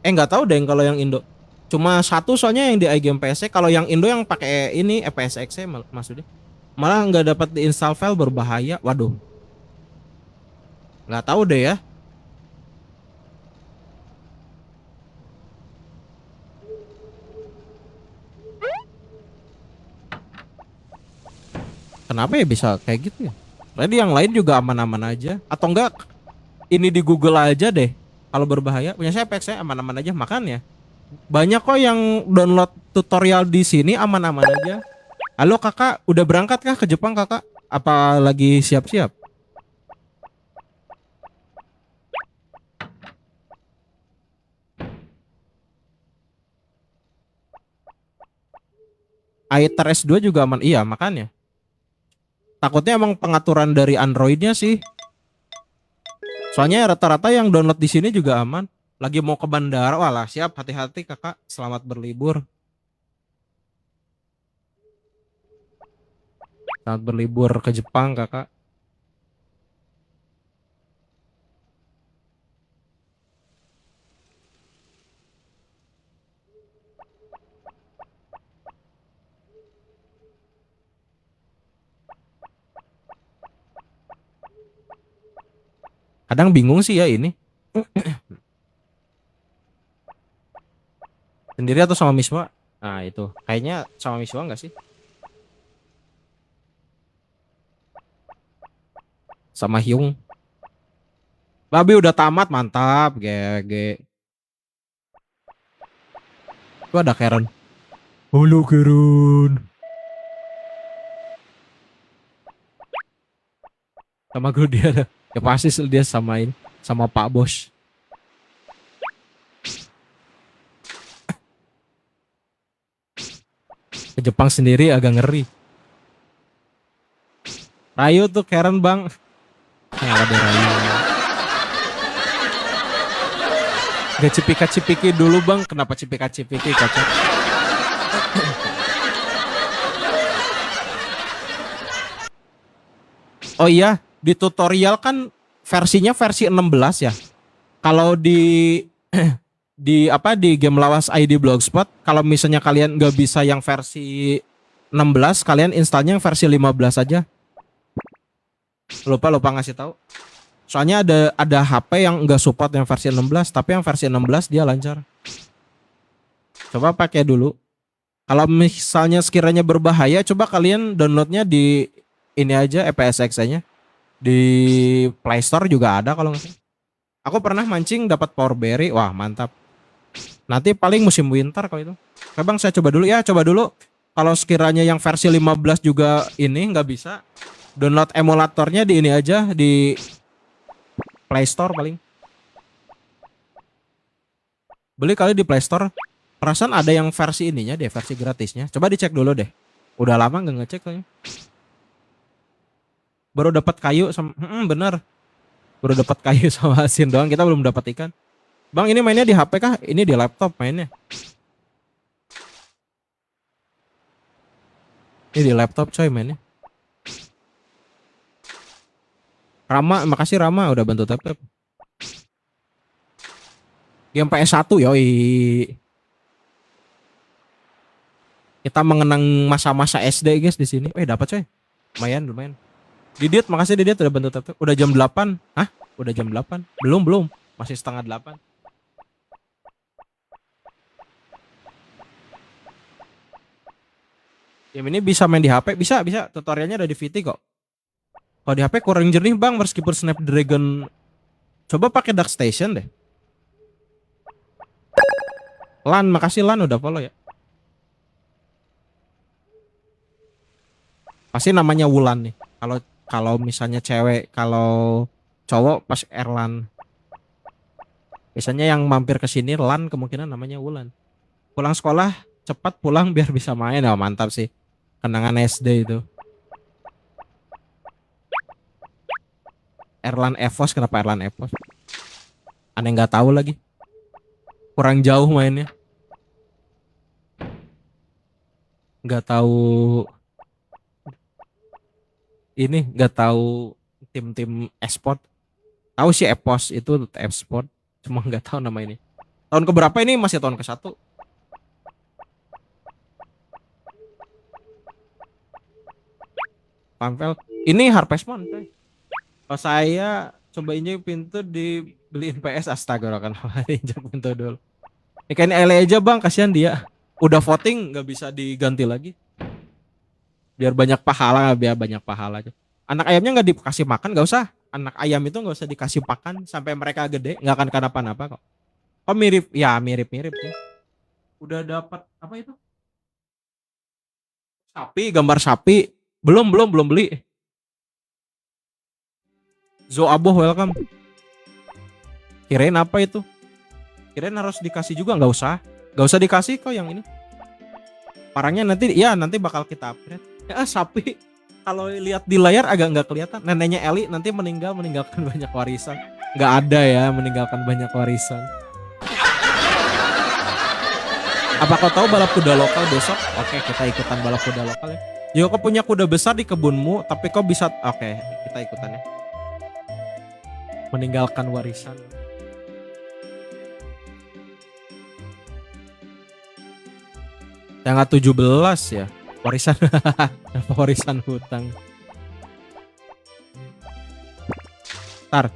nggak tahu deh kalau yang Indo. Cuma satu soalnya yang di iGame PSX, kalau yang Indo yang pakai ini PSX maksudnya. Malah nggak dapat diinstal file, berbahaya. Waduh. Nggak tahu deh ya. Kenapa ya bisa kayak gitu ya? Tadi yang lain juga aman-aman aja. Atau enggak ini di Google aja deh. Kalau berbahaya, punya saya PX saya aman-aman aja, makanya. Banyak kok yang download tutorial di sini aman-aman aja. Halo kakak, udah berangkat kah ke Jepang kakak? Apa lagi siap-siap? Aether S2 juga aman, iya makanya. Takutnya emang pengaturan dari Androidnya sih. Soalnya rata-rata yang download di sini juga aman. Lagi mau ke bandara, walah siap, hati-hati kakak, selamat berlibur. Selamat berlibur ke Jepang kakak. Kadang bingung sih ya ini. Sendiri atau sama Miswa? Nah itu, kayaknya sama Miswa nggak sih? Sama Hyung. Babi udah tamat, mantap. GG. Itu ada Karen. Halo Karen. Sama gue dia ada. Ya pasti dia samain sama Pak Bos. Ke Jepang sendiri agak ngeri. Rayu tuh Karen bang. Yang ada Rayu. Gak cipika-cipiki dulu bang. Kenapa cipika-cipiki kocak? Oh iya, di tutorial kan versinya versi 16 ya. Kalau di di game lawas ID Blogspot, kalau misalnya kalian nggak bisa yang versi 16, kalian installnya yang versi 15 aja. Lupa ngasih tahu. Soalnya ada HP yang nggak support yang versi 16, tapi yang versi 16 dia lancar. Coba pakai dulu. Kalau misalnya sekiranya berbahaya, coba kalian downloadnya di ini aja EPSX-nya. Di Play Store juga ada kalau nggak salah. Aku pernah mancing dapat power berry, wah mantap. Nanti paling musim winter kalau itu. Oke bang, saya coba dulu ya, coba dulu. Kalau sekiranya yang versi 15 juga ini nggak bisa, download emulatornya di ini aja di Play Store paling. Beli kali di Play Store. Perasaan ada yang versi ininya deh, versi gratisnya. Coba dicek dulu deh. Udah lama nggak ngecek kayaknya. Baru dapat kayu sama, bener. Baru dapat kayu sama asin doang. Kita belum dapat ikan. Bang, ini mainnya di HP kah? Ini di laptop mainnya. Ini di laptop coy mainnya. Rama, makasih Rama udah bantu tap-tap. Game PS1 yoi. Kita mengenang masa-masa SD guys di sini. Dapat coy. Lumayan. Didit, makasih Didit udah bantu tap-tap. Udah jam 8. Hah? Udah jam 8? Belum. Masih setengah 8. Game ini bisa main di HP, bisa. Tutorialnya ada di VT kok. Kalau di HP kurang jernih bang, meskipun Snapdragon. Coba pakai Dark Station deh. Lan, makasih Lan udah follow ya. Pasti namanya Wulan nih. Kalau misalnya cewek, kalau cowok pas Erlan. Biasanya yang mampir ke sini Lan kemungkinan namanya Wulan. Pulang sekolah cepat pulang biar bisa main. Oh, mantap sih. Kenangan SD itu. Erlan Evos, kenapa Erlan Evos? Aneh nggak tahu lagi. Kurang jauh mainnya. Nggak tahu. Ini nggak tahu tim-tim e-sport. Tahu sih Epos itu e-sport. Cuma nggak tahu nama ini. Tahun keberapa ini? Masih tahun ke-1. Pampel. Ini Harvest Moon coy. Kalau saya coba injek pintu dibeliin PS, astaga kan injek pintu dulu. Ikan ele aja bang, kasihan dia. Udah voting nggak bisa diganti lagi. Biar banyak pahala aja. Anak ayamnya nggak dikasih makan, nggak usah. Anak ayam itu nggak usah dikasih pakan sampai mereka gede, nggak akan kenapa-napa kok. Oh mirip sih. Udah dapat apa itu? Sapi, gambar sapi. Belum beli. Zoabo welcome. Kirain apa itu? Kirain harus dikasih juga, nggak usah dikasih kok yang ini. Parangnya nanti bakal kita upgrade. Ya sapi kalau lihat di layar agak nggak kelihatan. Neneknya Eli nanti meninggalkan banyak warisan. Nggak ada ya meninggalkan banyak warisan. Apa kau tahu balap kuda lokal besok? Oke, kita ikutan balap kuda lokal ya. Yo, kau punya kuda besar di kebunmu, tapi kau bisa. Oke, kita ikutan ya. Meninggalkan warisan. Tanggal 17 ya. Warisan. Warisan hutang. Ntar.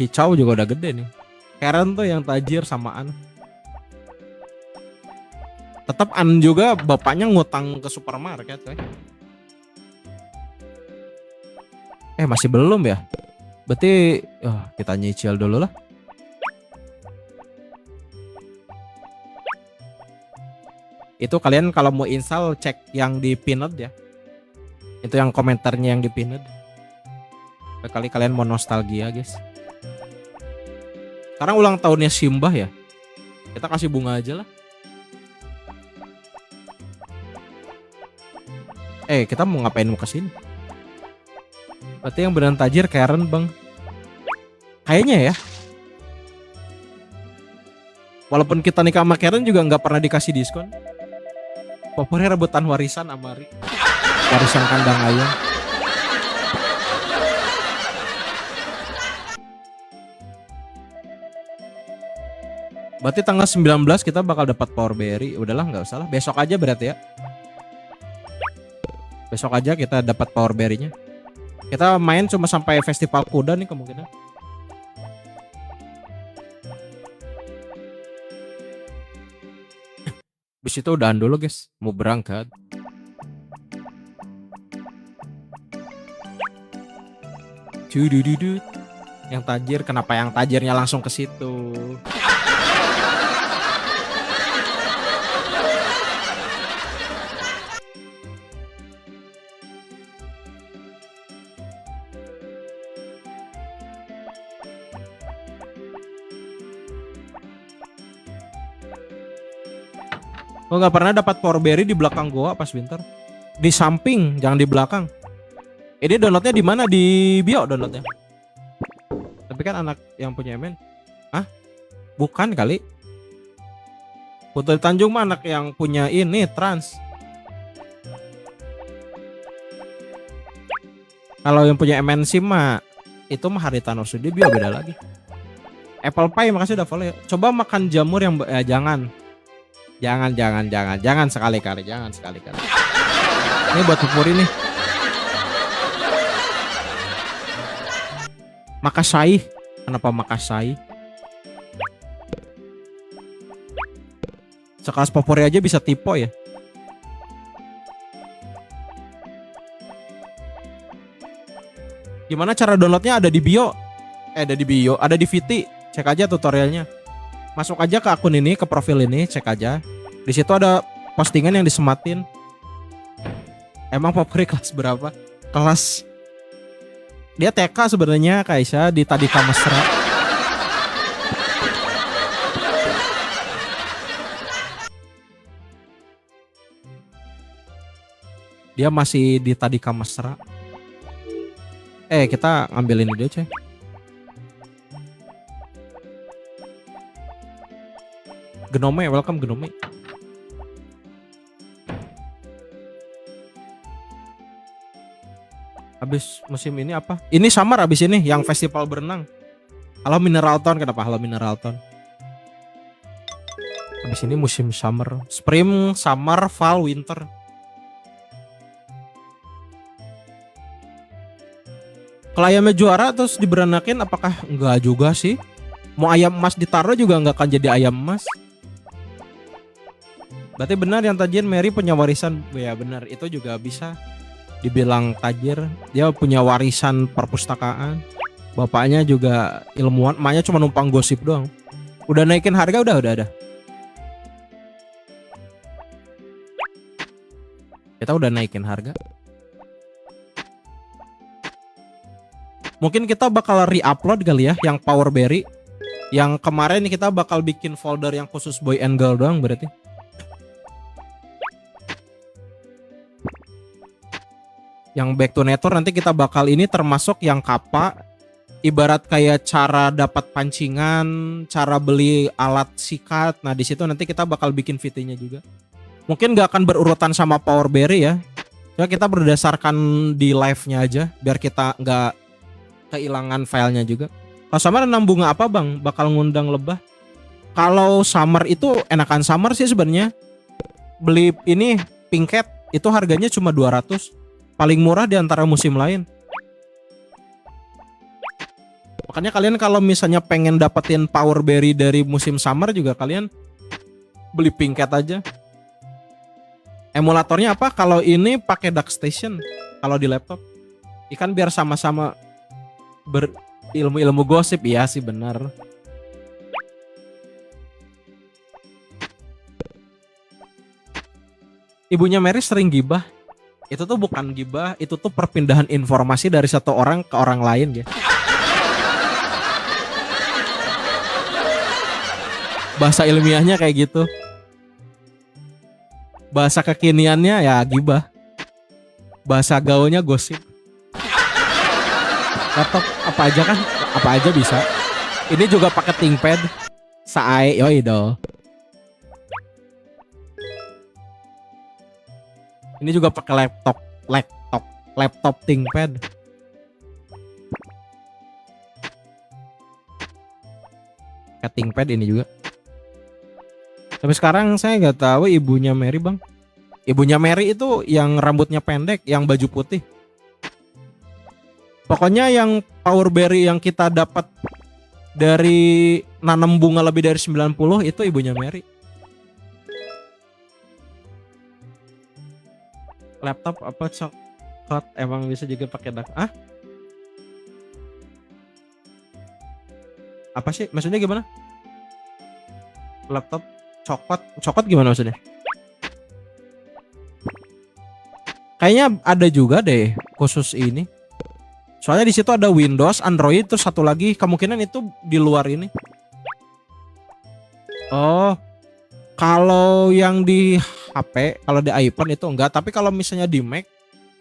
Hicau juga udah gede nih. Karen tuh yang tajir sama An. Tetap An juga bapaknya ngutang ke supermarket. Masih belum ya? Berarti kita nyicil dulu lah. Itu kalian kalau mau install cek yang di pinned ya. Itu yang komentarnya yang di pinned. Kali kalian mau nostalgia guys. Sekarang ulang tahunnya Simbah ya. Kita kasih bunga aja lah. Kita mau ngapain mau kesini? Berarti yang beneran tajir Karen bang. Kayaknya ya. Walaupun kita nikah sama Karen juga nggak pernah dikasih diskon. Pokoknya rebutan warisan Amari. Warisan kandang ayam. Berarti tanggal 19 kita bakal dapat power berry. Udahlah nggak usah lah. Besok aja berarti ya. Besok aja kita dapat power berry-nya. Kita main cuma sampai festival kuda nih kemungkinan. Habis itu udahan dulu guys, mau berangkat. Cudududut. Yang tajir, kenapa yang tajirnya langsung ke situ? Gue nggak pernah dapat power berry di belakang gua pas winter. Di samping, jangan di belakang. Ini downloadnya di mana? Di bio downloadnya. Tapi kan anak yang punya MN. Hah? Bukan kali. Putri Tanjung mah anak yang punya ini trans. Kalau yang punya MNC mah itu mah Haritano Sudi bio beda lagi. Apple Pie makasih udah follow ya. Coba makan jamur yang jangan. Jangan sekali-kali, jangan sekali-kali. Ini buat Pupuri nih. Makasai. Kenapa Makasai? Sekelas Popori aja bisa tipe ya. Gimana cara downloadnya? Ada di bio. Ada di VT. Cek aja tutorialnya. Masuk aja ke akun ini, ke profil ini, cek aja. Di situ ada postingan yang disematin. Emang Popori kelas berapa? Kelas dia TK sebenarnya Kaisa di Tadika Mesra. Dia masih di Tadika Mesra. Kita ngambil ini dulu, coy. Genome, welcome Genome. Habis musim ini apa? Ini summer habis ini yang festival berenang. Halo Mineral Town, kenapa halo Mineral Town? Habis ini musim summer, spring, summer, fall, winter. Kalau ayamnya juara terus diberanakin, apakah enggak juga sih? Mau ayam emas ditaruh juga nggak akan jadi ayam emas. Berarti benar yang tajir Mary punya warisan. Ya benar, itu juga bisa dibilang tajir. Dia punya warisan perpustakaan. Bapaknya juga ilmuwan, emaknya cuma numpang gosip doang. Udah naikin harga, udah ada. Kita udah naikin harga. Mungkin kita bakal re-upload kali ya yang Power Berry. Yang kemarin kita bakal bikin folder yang khusus boy and girl doang berarti. Yang back to nature nanti kita bakal ini termasuk yang kapa. Ibarat kayak cara dapat pancingan, cara beli alat sikat. Nah di situ nanti kita bakal bikin VT-nya juga. Mungkin gak akan berurutan sama Power Berry ya. Coba kita berdasarkan di live-nya aja biar kita nggak kehilangan filenya juga. Kalau Summer nanam bunga apa bang? Bakal ngundang lebah. Kalau Summer itu enakan Summer sih sebenarnya. Beli ini Pink Cat itu harganya cuma 200. Paling murah di antara musim lain. Makanya kalian kalau misalnya pengen dapetin Power Berry dari musim Summer juga kalian beli Pink Cat aja. Emulatornya apa? Kalau ini pakai DuckStation kalau di laptop. Ikan biar sama-sama berilmu-ilmu gosip. Iya sih benar. Ibunya Mary sering gibah. Itu tuh bukan gibah, itu tuh perpindahan informasi dari satu orang ke orang lain ya. Bahasa ilmiahnya kayak gitu. Bahasa kekiniannya ya gibah. Bahasa gaulnya gosip. Laptop apa aja kan? Apa aja bisa. Ini juga pakai ThinkPad. Sae yoi do. Ini juga pakai laptop ThinkPad. Kayak ThinkPad ini juga. Tapi sekarang saya nggak tahu ibunya Mary bang. Ibunya Mary itu yang rambutnya pendek, yang baju putih. Pokoknya yang Power Berry yang kita dapat dari nanam bunga lebih dari 90 itu ibunya Mary. Laptop apa coklat emang bisa juga pakai dak? Ah? Apa sih? Maksudnya gimana? Laptop coklat gimana maksudnya? Kayaknya ada juga deh khusus ini. Soalnya di situ ada Windows, Android, terus satu lagi kemungkinan itu di luar ini. Oh, kalau yang di HP, kalau di iPhone itu enggak, tapi kalau misalnya di Mac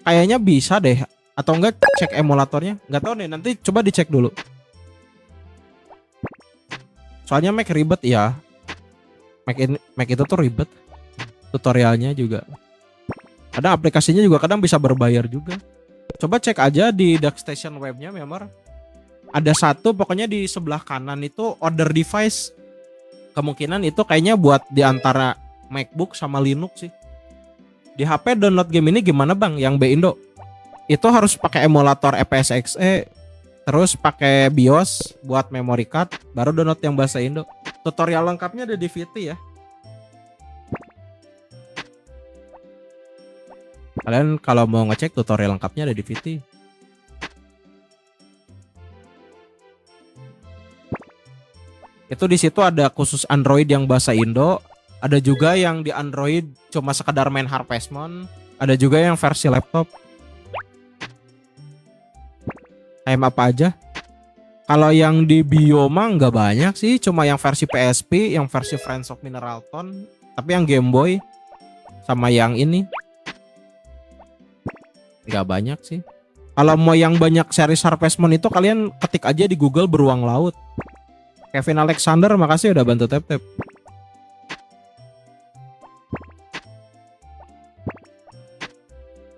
kayaknya bisa deh. Atau enggak cek emulatornya? Enggak tahu nih, nanti coba dicek dulu. Soalnya Mac ribet ya. Mac itu tuh ribet. Tutorialnya juga. Kadang aplikasinya juga kadang bisa berbayar juga. Coba cek aja di DuckStation webnya memang. Ada satu pokoknya di sebelah kanan itu order device. Kemungkinan itu kayaknya buat di antara MacBook sama Linux sih. Di HP download game ini gimana bang? Yang B Indo? Itu harus pakai emulator EPSXE. Terus pakai BIOS buat memory card. Baru download yang bahasa Indo. Tutorial lengkapnya ada di VT ya. Kalian kalau mau ngecek tutorial lengkapnya ada di VT. Itu di situ ada khusus Android yang bahasa Indo, ada juga yang di Android cuma sekedar main Harvest Moon, ada juga yang versi laptop. Kayak apa aja? Kalau yang di Bioma nggak banyak sih, cuma yang versi PSP, yang versi Friends of Mineralton, tapi yang Game Boy sama yang ini nggak banyak sih. Kalau mau yang banyak series Harvest Moon itu kalian ketik aja di Google Beruang Laut. Kevin Alexander, makasih udah bantu tap-tap.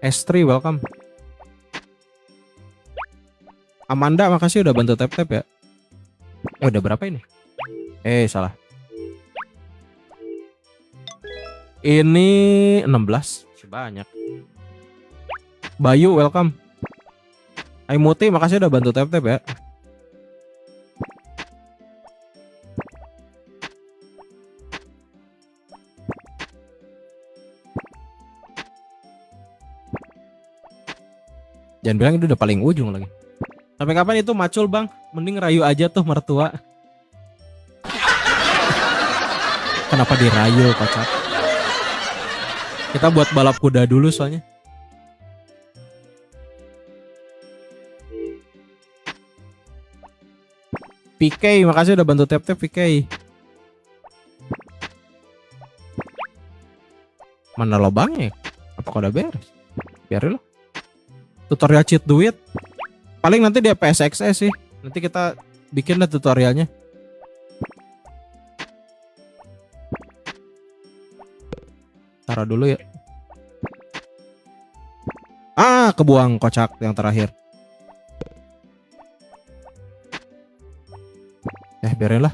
S3, welcome. Amanda, makasih udah bantu tap-tap ya. Udah berapa ini? Salah. Ini 16, banyak. Bayu, welcome. Hai Muti, makasih udah bantu tap-tap ya. Jangan bilang itu udah paling ujung lagi. Sampai kapan itu macul bang? Mending rayu aja tuh mertua. Kenapa dirayu kocak? Kita buat balap kuda dulu soalnya. PK, makasih udah bantu tap-tap PK. Mana lobangnya? Apa udah beres? Biarin loh. Tutorial cheat duit paling nanti di PSXE sih, nanti kita bikin lah tutorialnya. Taruh dulu ya. Kebuang kocak yang terakhir. Biarin lah.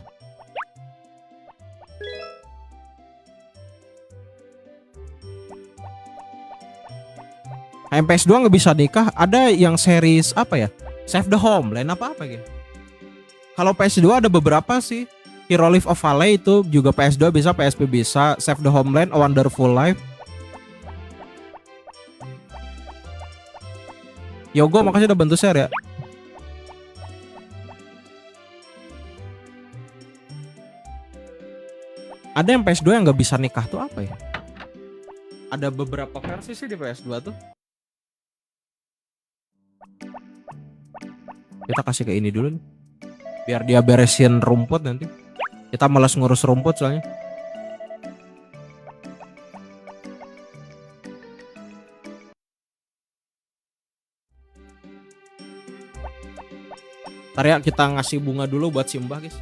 PS2 nggak bisa nikah, ada yang series apa ya? Save the Homeland apa gitu. Kalau PS2 ada beberapa sih. Hero Life of Valley itu juga PS2 bisa, PSP bisa. Save the Homeland, A Wonderful Life. Yogo, makasih udah bantu share ya. Ada yang PS2 yang nggak bisa nikah tuh apa ya? Ada beberapa versi sih di PS2 tuh. Kita kasih ke ini dulu nih. Biar dia beresin rumput nanti. Kita malas ngurus rumput soalnya. Ntar ya kita ngasih bunga dulu buat Simbah guys.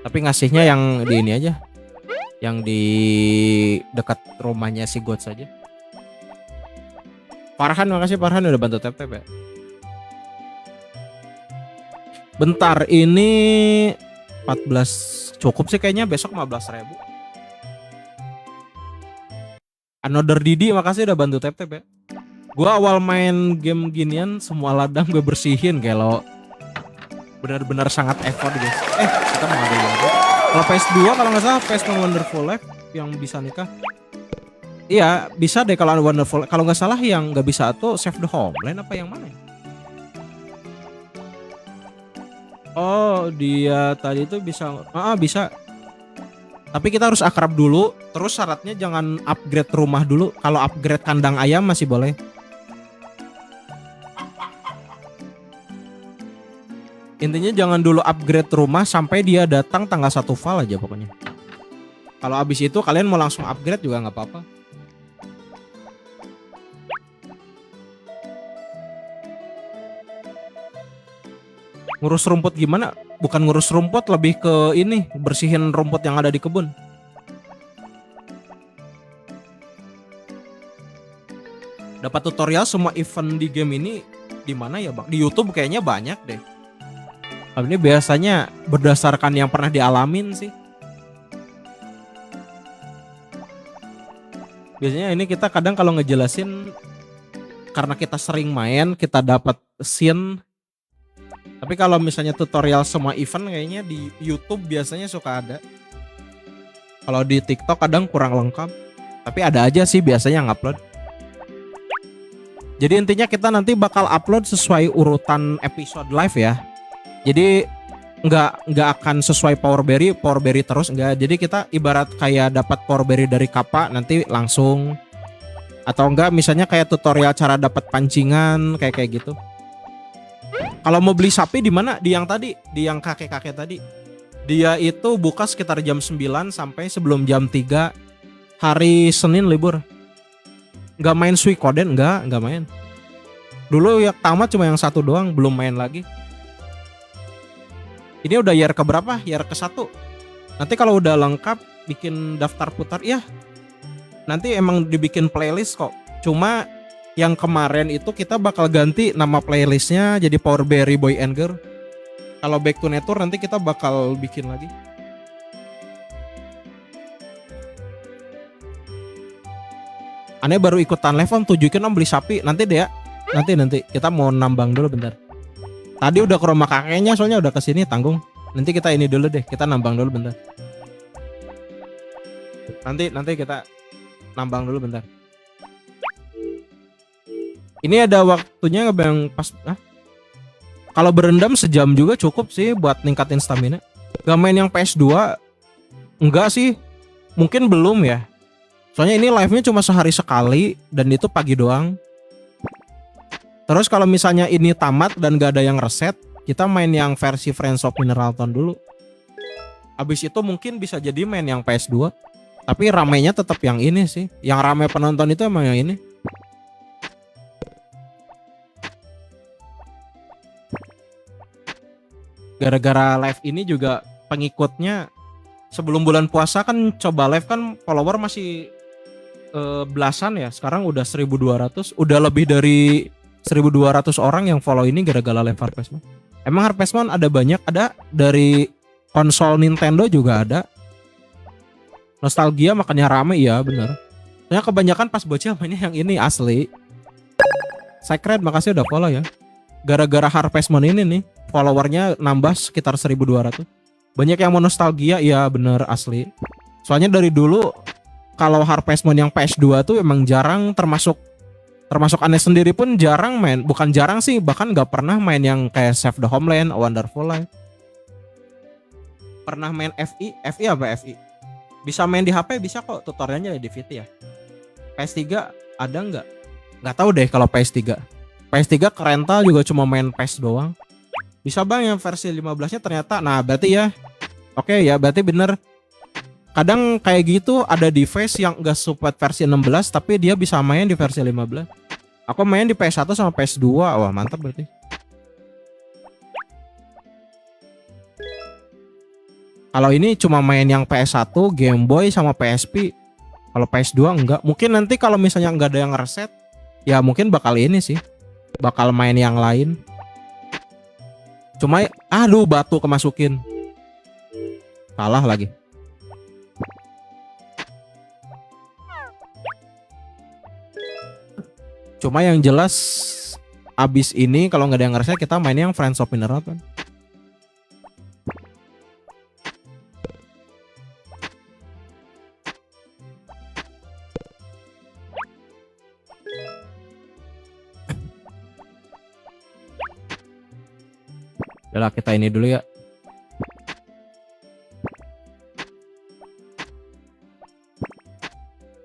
Tapi ngasihnya yang di ini aja. Yang di dekat rumahnya si God saja. Farhan, makasih Farhan udah bantu tap-tap ya. Bentar, ini 14 cukup sih kayaknya, besok 15.000. Another Didi, makasih udah bantu tap-tap ya. Gua awal main game ginian semua ladang gue bersihin kayak lo. Benar-benar sangat effort guys. Kita mau ada lagi. Kalau PS2 kalau nggak salah PS Wonderful Life yang bisa nikah. Iya, bisa deh kalau Wonderful. Kalau nggak salah yang nggak bisa tuh Save the Homeland apa yang mana ya? Oh, dia tadi tuh bisa. Bisa. Tapi kita harus akrab dulu. Terus syaratnya jangan upgrade rumah dulu. Kalau upgrade kandang ayam masih boleh. Intinya jangan dulu upgrade rumah sampai dia datang tanggal 1 Val aja pokoknya. Kalau abis itu kalian mau langsung upgrade juga nggak apa-apa. Ngurus rumput gimana? Bukan ngurus rumput, lebih ke ini, bersihin rumput yang ada di kebun. Dapat tutorial semua event di game ini di mana ya, Bang? Di YouTube kayaknya banyak deh. Ini biasanya berdasarkan yang pernah dialamin sih. Biasanya ini kita kadang kalau ngejelasin karena kita sering main, kita dapat scene. Tapi kalau misalnya tutorial semua event kayaknya di YouTube biasanya suka ada. Kalau di TikTok kadang kurang lengkap. Tapi ada aja sih biasanya ngupload. Jadi intinya kita nanti bakal upload sesuai urutan episode live ya. Jadi nggak akan sesuai Power Berry terus enggak. Jadi kita ibarat kayak dapat Power Berry dari Kappa nanti langsung, atau enggak misalnya kayak tutorial cara dapat pancingan kayak gitu. Kalau mau beli sapi di mana? Di yang tadi, di yang kakek-kakek tadi. Dia itu buka sekitar jam 9 sampai sebelum jam 3. Hari Senin libur. Nggak main Suikoden, nggak main. Dulu ya tamat cuma yang satu doang, belum main lagi. Ini udah year keberapa? Year ke-1. Nanti kalau udah lengkap bikin daftar putar ya. Nanti emang dibikin playlist kok. Cuma yang kemarin itu kita bakal ganti nama playlistnya jadi Power Berry Boy and Girl. Kalau Back to Nature nanti kita bakal bikin lagi. Aneh baru ikutan live om, tunjukin om beli sapi. Nanti deh ya. Nanti kita mau nambang dulu bentar. Tadi udah ke rumah kakeknya soalnya udah kesini tanggung. Nanti kita ini dulu deh, kita nambang dulu bentar. Nanti kita nambang dulu bentar. Ini ada waktunya ngebang pas. Kalau berendam sejam juga cukup sih buat ningkatin stamina. Gak main yang PS2? Enggak sih. Mungkin belum ya. Soalnya ini live-nya cuma sehari sekali dan itu pagi doang. Terus kalau misalnya ini tamat dan gak ada yang reset, kita main yang versi Friends of Mineralton dulu. Abis itu mungkin bisa jadi main yang PS2. Tapi ramainya tetap yang ini sih. Yang ramai penonton itu emang yang ini. Gara-gara live ini juga pengikutnya sebelum bulan puasa kan coba live kan follower masih belasan ya. Sekarang udah 1.200. Udah lebih dari 1.200 orang yang follow ini gara-gara live Harvest Moon. Emang Harvest Moon ada banyak, ada dari konsol Nintendo juga ada. Nostalgia makanya rame ya bener. Soalnya kebanyakan pas bocah mainnya yang ini asli. Secret makasih udah follow ya. Gara-gara Harvest Moon ini nih followernya nambah sekitar 1.200. Banyak yang mau nostalgia ya bener asli. Soalnya dari dulu kalau Harvest Moon yang PS2 tuh emang jarang, termasuk Aneh sendiri pun jarang main. Bukan jarang sih, bahkan gak pernah main yang kayak Save the Homeland, Wonderful Life. Pernah main FI apa FI? Bisa main di HP bisa kok, tutorialnya di VT ya. PS3 ada nggak? Nggak tahu deh kalau PS3. PS3 ke rental juga cuma main PS doang. Bisa bang yang versi 15-nya ternyata. Nah berarti ya, oke ya berarti bener. Kadang kayak gitu ada device yang gak support versi 16 tapi dia bisa main di versi 15. Aku main di PS1 sama PS2. Wah mantap berarti. Kalau ini cuma main yang PS1, Game Boy sama PSP. Kalau PS2 enggak. Mungkin nanti kalau misalnya enggak ada yang reset, ya mungkin bakal ini sih. Bakal main yang lain. Cuma aduh batu kemasukin. Salah lagi. Cuma yang jelas abis ini kalau nggak ada yang ngereset kita main yang Friends of Mineralton. Udahlah kita ini dulu ya.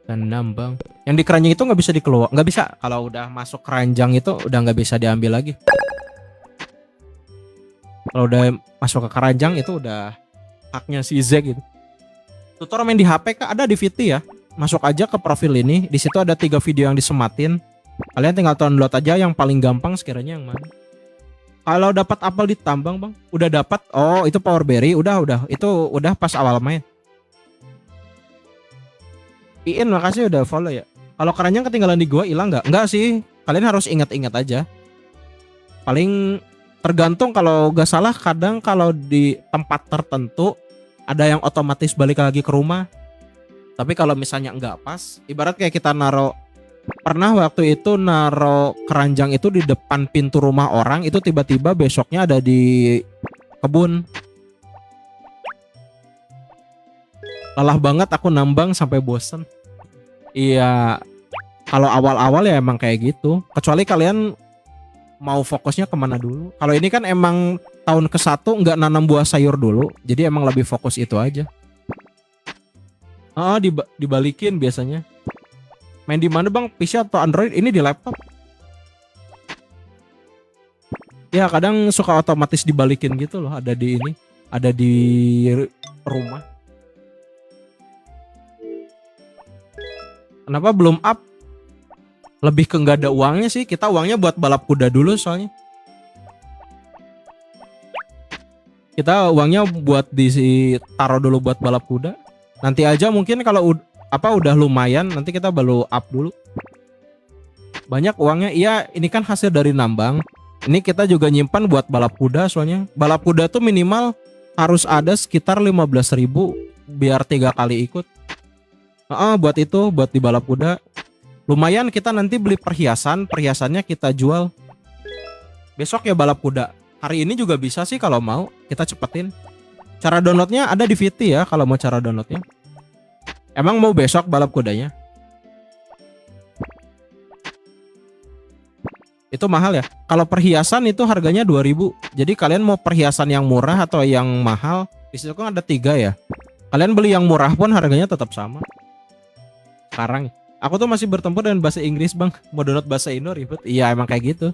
Dan nambang. Yang di keranjang itu nggak bisa dikeluar, nggak bisa. Kalau udah masuk keranjang itu udah nggak bisa diambil lagi. Kalau udah masuk ke keranjang itu udah haknya si Zack gitu. Tutorial main di HP kak ada di VT ya. Masuk aja ke profil ini. Di situ ada 3 video yang disematin. Kalian tinggal download aja yang paling gampang sekiranya yang mana. Kalau dapat apel ditambang bang, udah dapat. Oh itu power berry, udah. Itu udah pas awal main. Iin makasih udah follow ya. Kalau keranjang ketinggalan di gua hilang nggak? Nggak sih. Kalian harus ingat-ingat aja. Paling tergantung kalau nggak salah kadang kalau di tempat tertentu ada yang otomatis balik lagi ke rumah. Tapi kalau misalnya nggak pas, ibarat kayak kita pernah waktu itu naro keranjang itu di depan pintu rumah orang, itu tiba-tiba besoknya ada di kebun. Lelah banget aku nambang sampai bosen. Iya, kalau awal-awal ya emang kayak gitu. Kecuali kalian mau fokusnya kemana dulu. Kalau ini kan emang tahun ke-1 nggak nanam buah sayur dulu, jadi emang lebih fokus itu aja. Dibalikin biasanya. Main di mana bang? PC atau Android? Ini di laptop. Ya kadang suka otomatis dibalikin gitu loh. Ada di ini, ada di rumah. Kenapa belum up? Lebih ke nggak ada uangnya sih. Kita uangnya buat balap kuda dulu soalnya. Kita uangnya buat taruh dulu buat balap kuda. Nanti aja mungkin kalau udah lumayan nanti kita baru up dulu. Banyak uangnya. Iya, ini kan hasil dari nambang. Ini kita juga nyimpan buat balap kuda soalnya. Balap kuda tuh minimal harus ada sekitar 15.000 biar 3 kali ikut. Buat itu, buat di balap kuda. Lumayan kita nanti beli perhiasannya kita jual. Besok ya balap kuda. Hari ini juga bisa sih kalau mau, kita cepetin. Cara downloadnya ada di VT ya kalau mau cara downloadnya. Emang mau besok balap kudanya? Itu mahal ya. Kalau perhiasan itu harganya 2.000. Jadi kalian mau perhiasan yang murah atau yang mahal? Di situ kan ada 3 ya. Kalian beli yang murah pun harganya tetap sama. Sekarang aku tuh masih bertempur dengan bahasa Inggris bang. Mau download bahasa Indo ribet. Iya emang kayak gitu.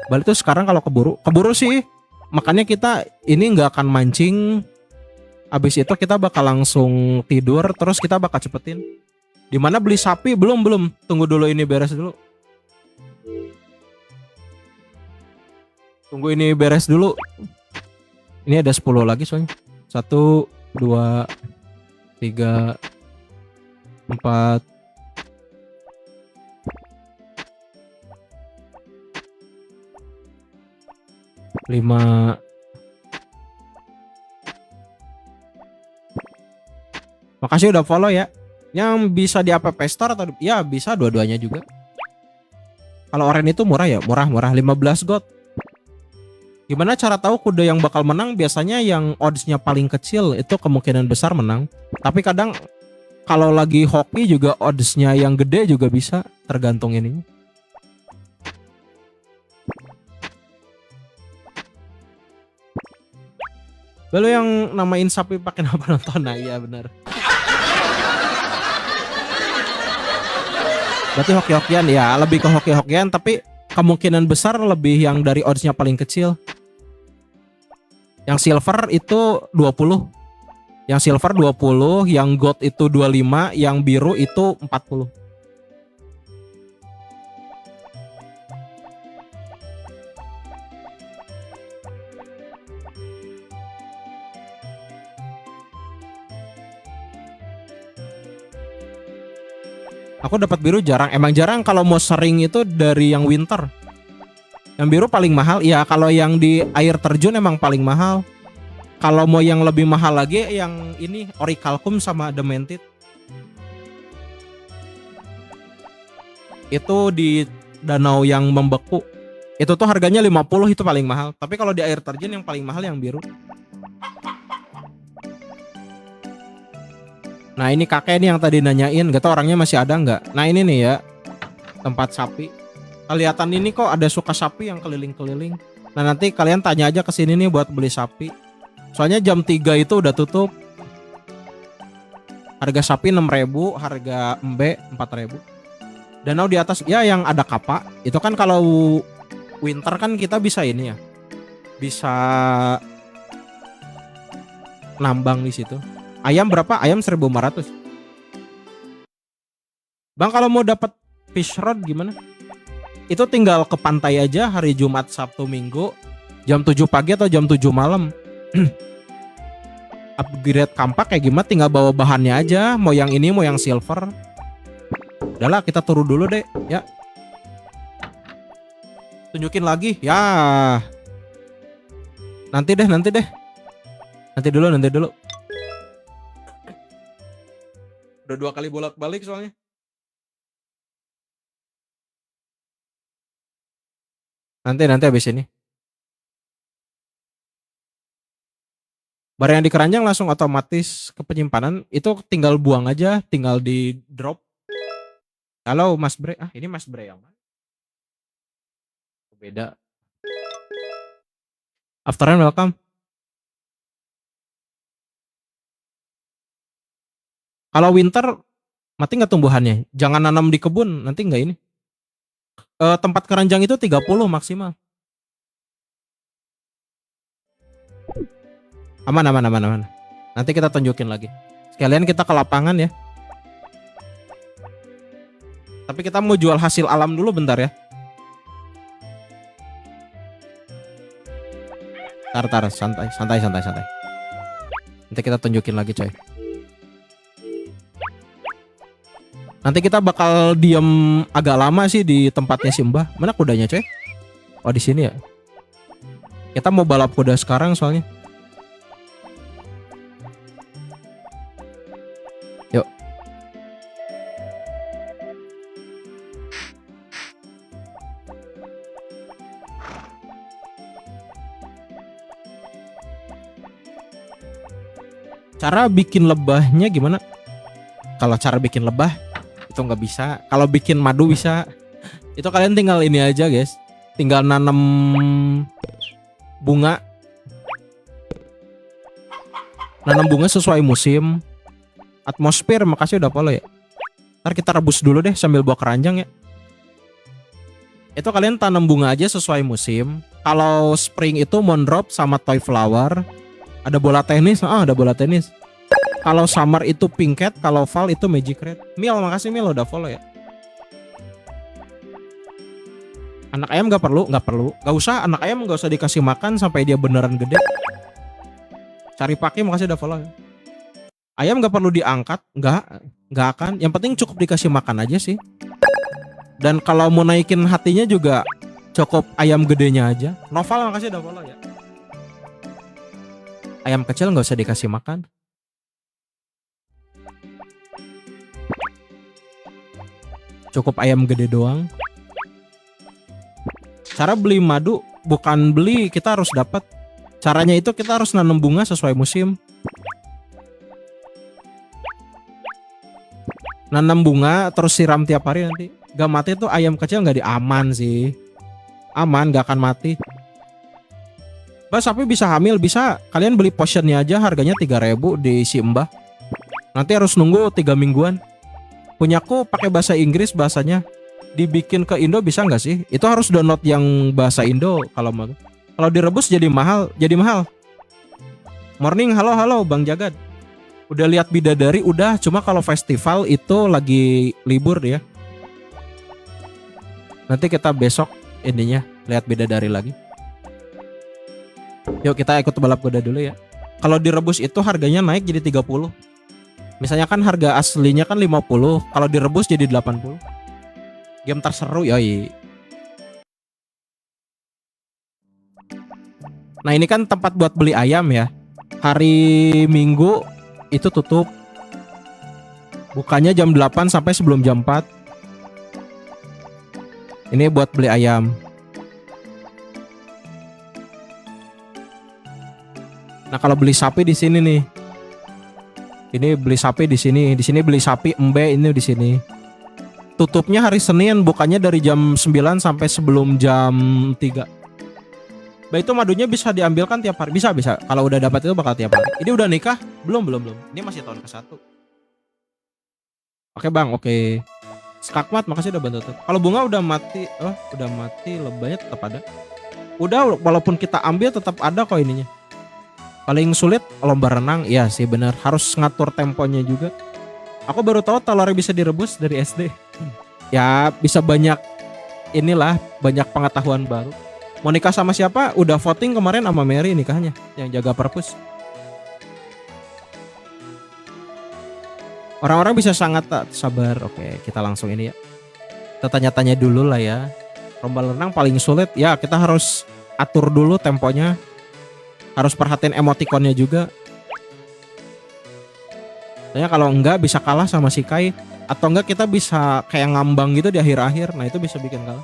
Balik tuh sekarang kalau keburu sih. Makanya kita ini nggak akan mancing. Abis itu kita bakal langsung tidur. Terus kita bakal cepetin. Dimana beli sapi? Belum. Tunggu dulu ini beres dulu. Tunggu ini beres dulu. Ini ada 10 lagi soalnya. 1, 2, 3, 4. 5. Makasih udah follow ya. Yang bisa di App Store atau ya bisa dua-duanya juga. Kalau oren itu murah ya, murah 15 gold. Gimana cara tahu kuda yang bakal menang? Biasanya yang oddsnya paling kecil itu kemungkinan besar menang. Tapi kadang kalau lagi hoki juga oddsnya yang gede juga bisa, tergantung ini. Lalu yang namain sapi pakai nama nonton, nah iya benar. Berarti hoki-hokian ya, lebih ke hoki-hokian tapi kemungkinan besar lebih yang dari oddsnya paling kecil. Yang silver itu 20. Yang silver 20, yang gold itu 25, yang biru itu 40. Aku dapat biru jarang, emang jarang. Kalau mau sering itu dari yang winter. Yang biru paling mahal, ya kalau yang di air terjun emang paling mahal. Kalau mau yang lebih mahal lagi, yang ini Orichalcum sama Demented. Itu di danau yang membeku. Itu tuh harganya 50, itu paling mahal. Tapi kalau di air terjun yang paling mahal yang biru. Nah ini kakek nih yang tadi nanyain, gak tau orangnya masih ada nggak? Nah ini nih ya, tempat sapi. Kelihatan ini kok ada suka sapi yang keliling-keliling. Nah nanti kalian tanya aja ke sini nih buat beli sapi. Soalnya jam 3 itu udah tutup. Harga sapi 6.000, harga embe 4.000. Danau di atas ya yang ada kapak. Itu kan kalau winter kan kita bisa ini ya. Bisa nambang di situ. Ayam berapa? Ayam 1.500. Bang kalau mau dapat fish rod gimana? Itu tinggal ke pantai aja hari Jumat, Sabtu, Minggu jam 7 pagi atau jam 7 malam. Upgrade kampak kayak gimana tinggal bawa bahannya aja, mau yang ini mau yang silver. Udahlah kita turun dulu deh ya. Tunjukin lagi ya. Nanti deh. Nanti dulu. Udah 2 kali bolak-balik soalnya. Nanti habis ini. Barang yang di keranjang langsung otomatis ke penyimpanan, itu tinggal buang aja, tinggal di drop. Halo Mas Bre, ini Mas Bre yang mana? Beda. Afternoon welcome. Kalau winter mati nggak tumbuhannya? Jangan nanam di kebun, nanti nggak ini. Tempat keranjang itu 30 maksimal. Aman. Nanti kita tunjukin lagi. Sekalian kita ke lapangan ya. Tapi kita mau jual hasil alam dulu bentar ya. Tar, santai. Nanti kita tunjukin lagi coy. Nanti kita bakal diem agak lama sih di tempatnya si Mbah. Mana kudanya coy? Oh di sini ya. Kita mau balap kuda sekarang soalnya. Yuk. Cara bikin lebahnya gimana? Kalau cara bikin lebah itu nggak bisa. Kalau bikin madu bisa. Itu kalian tinggal ini aja guys. Tinggal nanam bunga. Nanam bunga sesuai musim. Atmosfer, makasih udah follow ya. Ntar kita rebus dulu deh sambil bawa keranjang ya. Itu kalian tanam bunga aja sesuai musim. Kalau spring itu Mondrop sama Toy Flower. Ada bola tenis, ada bola tenis. Kalau summer itu Pink Cat, kalau fall itu Magic Red. Mil, makasih Mil udah follow ya. Anak ayam nggak perlu. Gak usah, anak ayam nggak usah dikasih makan sampai dia beneran gede. Cari pakai, makasih udah follow ya. Ayam nggak perlu diangkat, nggak akan. Yang penting cukup dikasih makan aja sih. Dan kalau mau naikin hatinya juga cukup ayam gedenya aja. Novel, makasih udah follow ya. Ayam kecil nggak usah dikasih makan. Cukup ayam gede doang. Cara beli madu bukan beli, kita harus dapat. Caranya itu kita harus nanam bunga sesuai musim. Nanam bunga terus siram tiap hari nanti. Gak mati tuh ayam kecil nggak diaman sih. Aman, gak akan mati. Bah, sapi bisa hamil, bisa. Kalian beli potionnya aja harganya 3.000 di si Mbah. Nanti harus nunggu 3 mingguan. Punyaku pakai bahasa Inggris, bahasanya dibikin ke Indo bisa nggak sih? Itu harus download yang bahasa Indo kalau mau. Kalau direbus jadi mahal. Morning, halo Bang Jagad. Udah lihat bidadari? Udah, cuma kalau festival itu lagi libur dia. Nanti kita besok ininya lihat bidadari lagi. Yuk kita ikut balap kuda dulu ya. Kalau direbus itu harganya naik jadi 30. Misalnya kan harga aslinya kan 50, kalau direbus jadi 80. Game terseru yoi. Nah ini kan tempat buat beli ayam ya. Hari Minggu itu tutup. Bukanya jam 8 sampai sebelum jam 4. Ini buat beli ayam. Nah kalau beli sapi di sini nih. Ini beli sapi di sini beli sapi embe ini di sini. Tutupnya hari Senin, bukannya dari jam 9 sampai sebelum jam 3. Bah itu madunya bisa diambilkan tiap hari. Bisa bisa. Kalau udah dapat itu bakal tiap hari. Ini udah nikah? Belum belum belum. Ini masih tahun ke-1. Oke bang, oke. Skakmat makasih udah bantu tuh. Kalau bunga udah mati, udah mati lebahnya tetap ada. Udah walaupun kita ambil tetap ada kok ininya. Paling sulit lomba renang, iya sih bener. Harus ngatur temponya juga. Aku baru tahu telurnya bisa direbus dari SD. Ya bisa banyak inilah, banyak pengetahuan baru. Mau nikah sama siapa? Udah voting kemarin sama Mary nikahnya, yang jaga perpus. Orang-orang bisa sangat tak sabar. Oke, kita langsung ini ya. Kita tanya-tanya dulu lah ya. Lomba renang paling sulit. Ya, kita harus atur dulu temponya. Harus perhatiin emotikonnya juga. Soalnya kalau enggak bisa kalah sama si Kai. Atau enggak kita bisa kayak ngambang gitu di akhir-akhir. Nah itu bisa bikin kalah.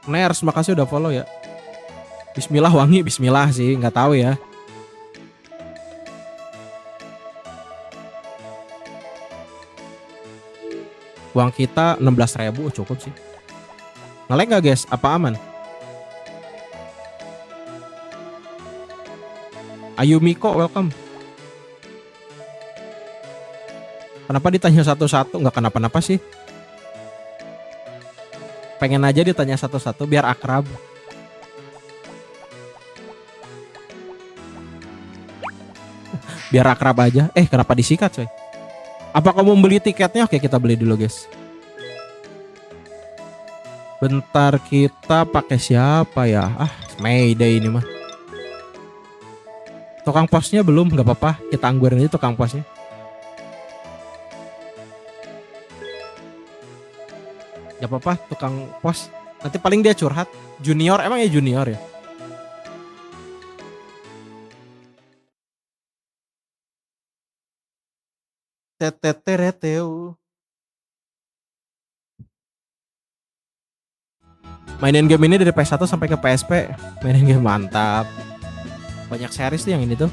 Ners, makasih udah follow ya. Bismillah wangi, bismillah sih. Nggak tahu ya. Uang kita 16.000 cukup sih. Nge-lag gak guys? Apa aman? Ayumiko welcome. Kenapa ditanya satu-satu? Nggak kenapa-napa sih. Pengen aja ditanya satu-satu biar akrab. Biar akrab aja. Kenapa disikat coy? Apa kamu beli tiketnya? Oke kita beli dulu guys. Bentar kita pakai siapa ya? Mayday ini mah. Tukang posnya belum, nggak apa-apa. Kita anggurin aja tukang posnya. Gak apa-apa tukang pos. Nanti paling dia curhat. Junior, emang ya junior ya? Tetetereteu. Mainin game ini dari PS1 sampai ke PSP. Mainin game mantap. Banyak series tuh yang ini tuh.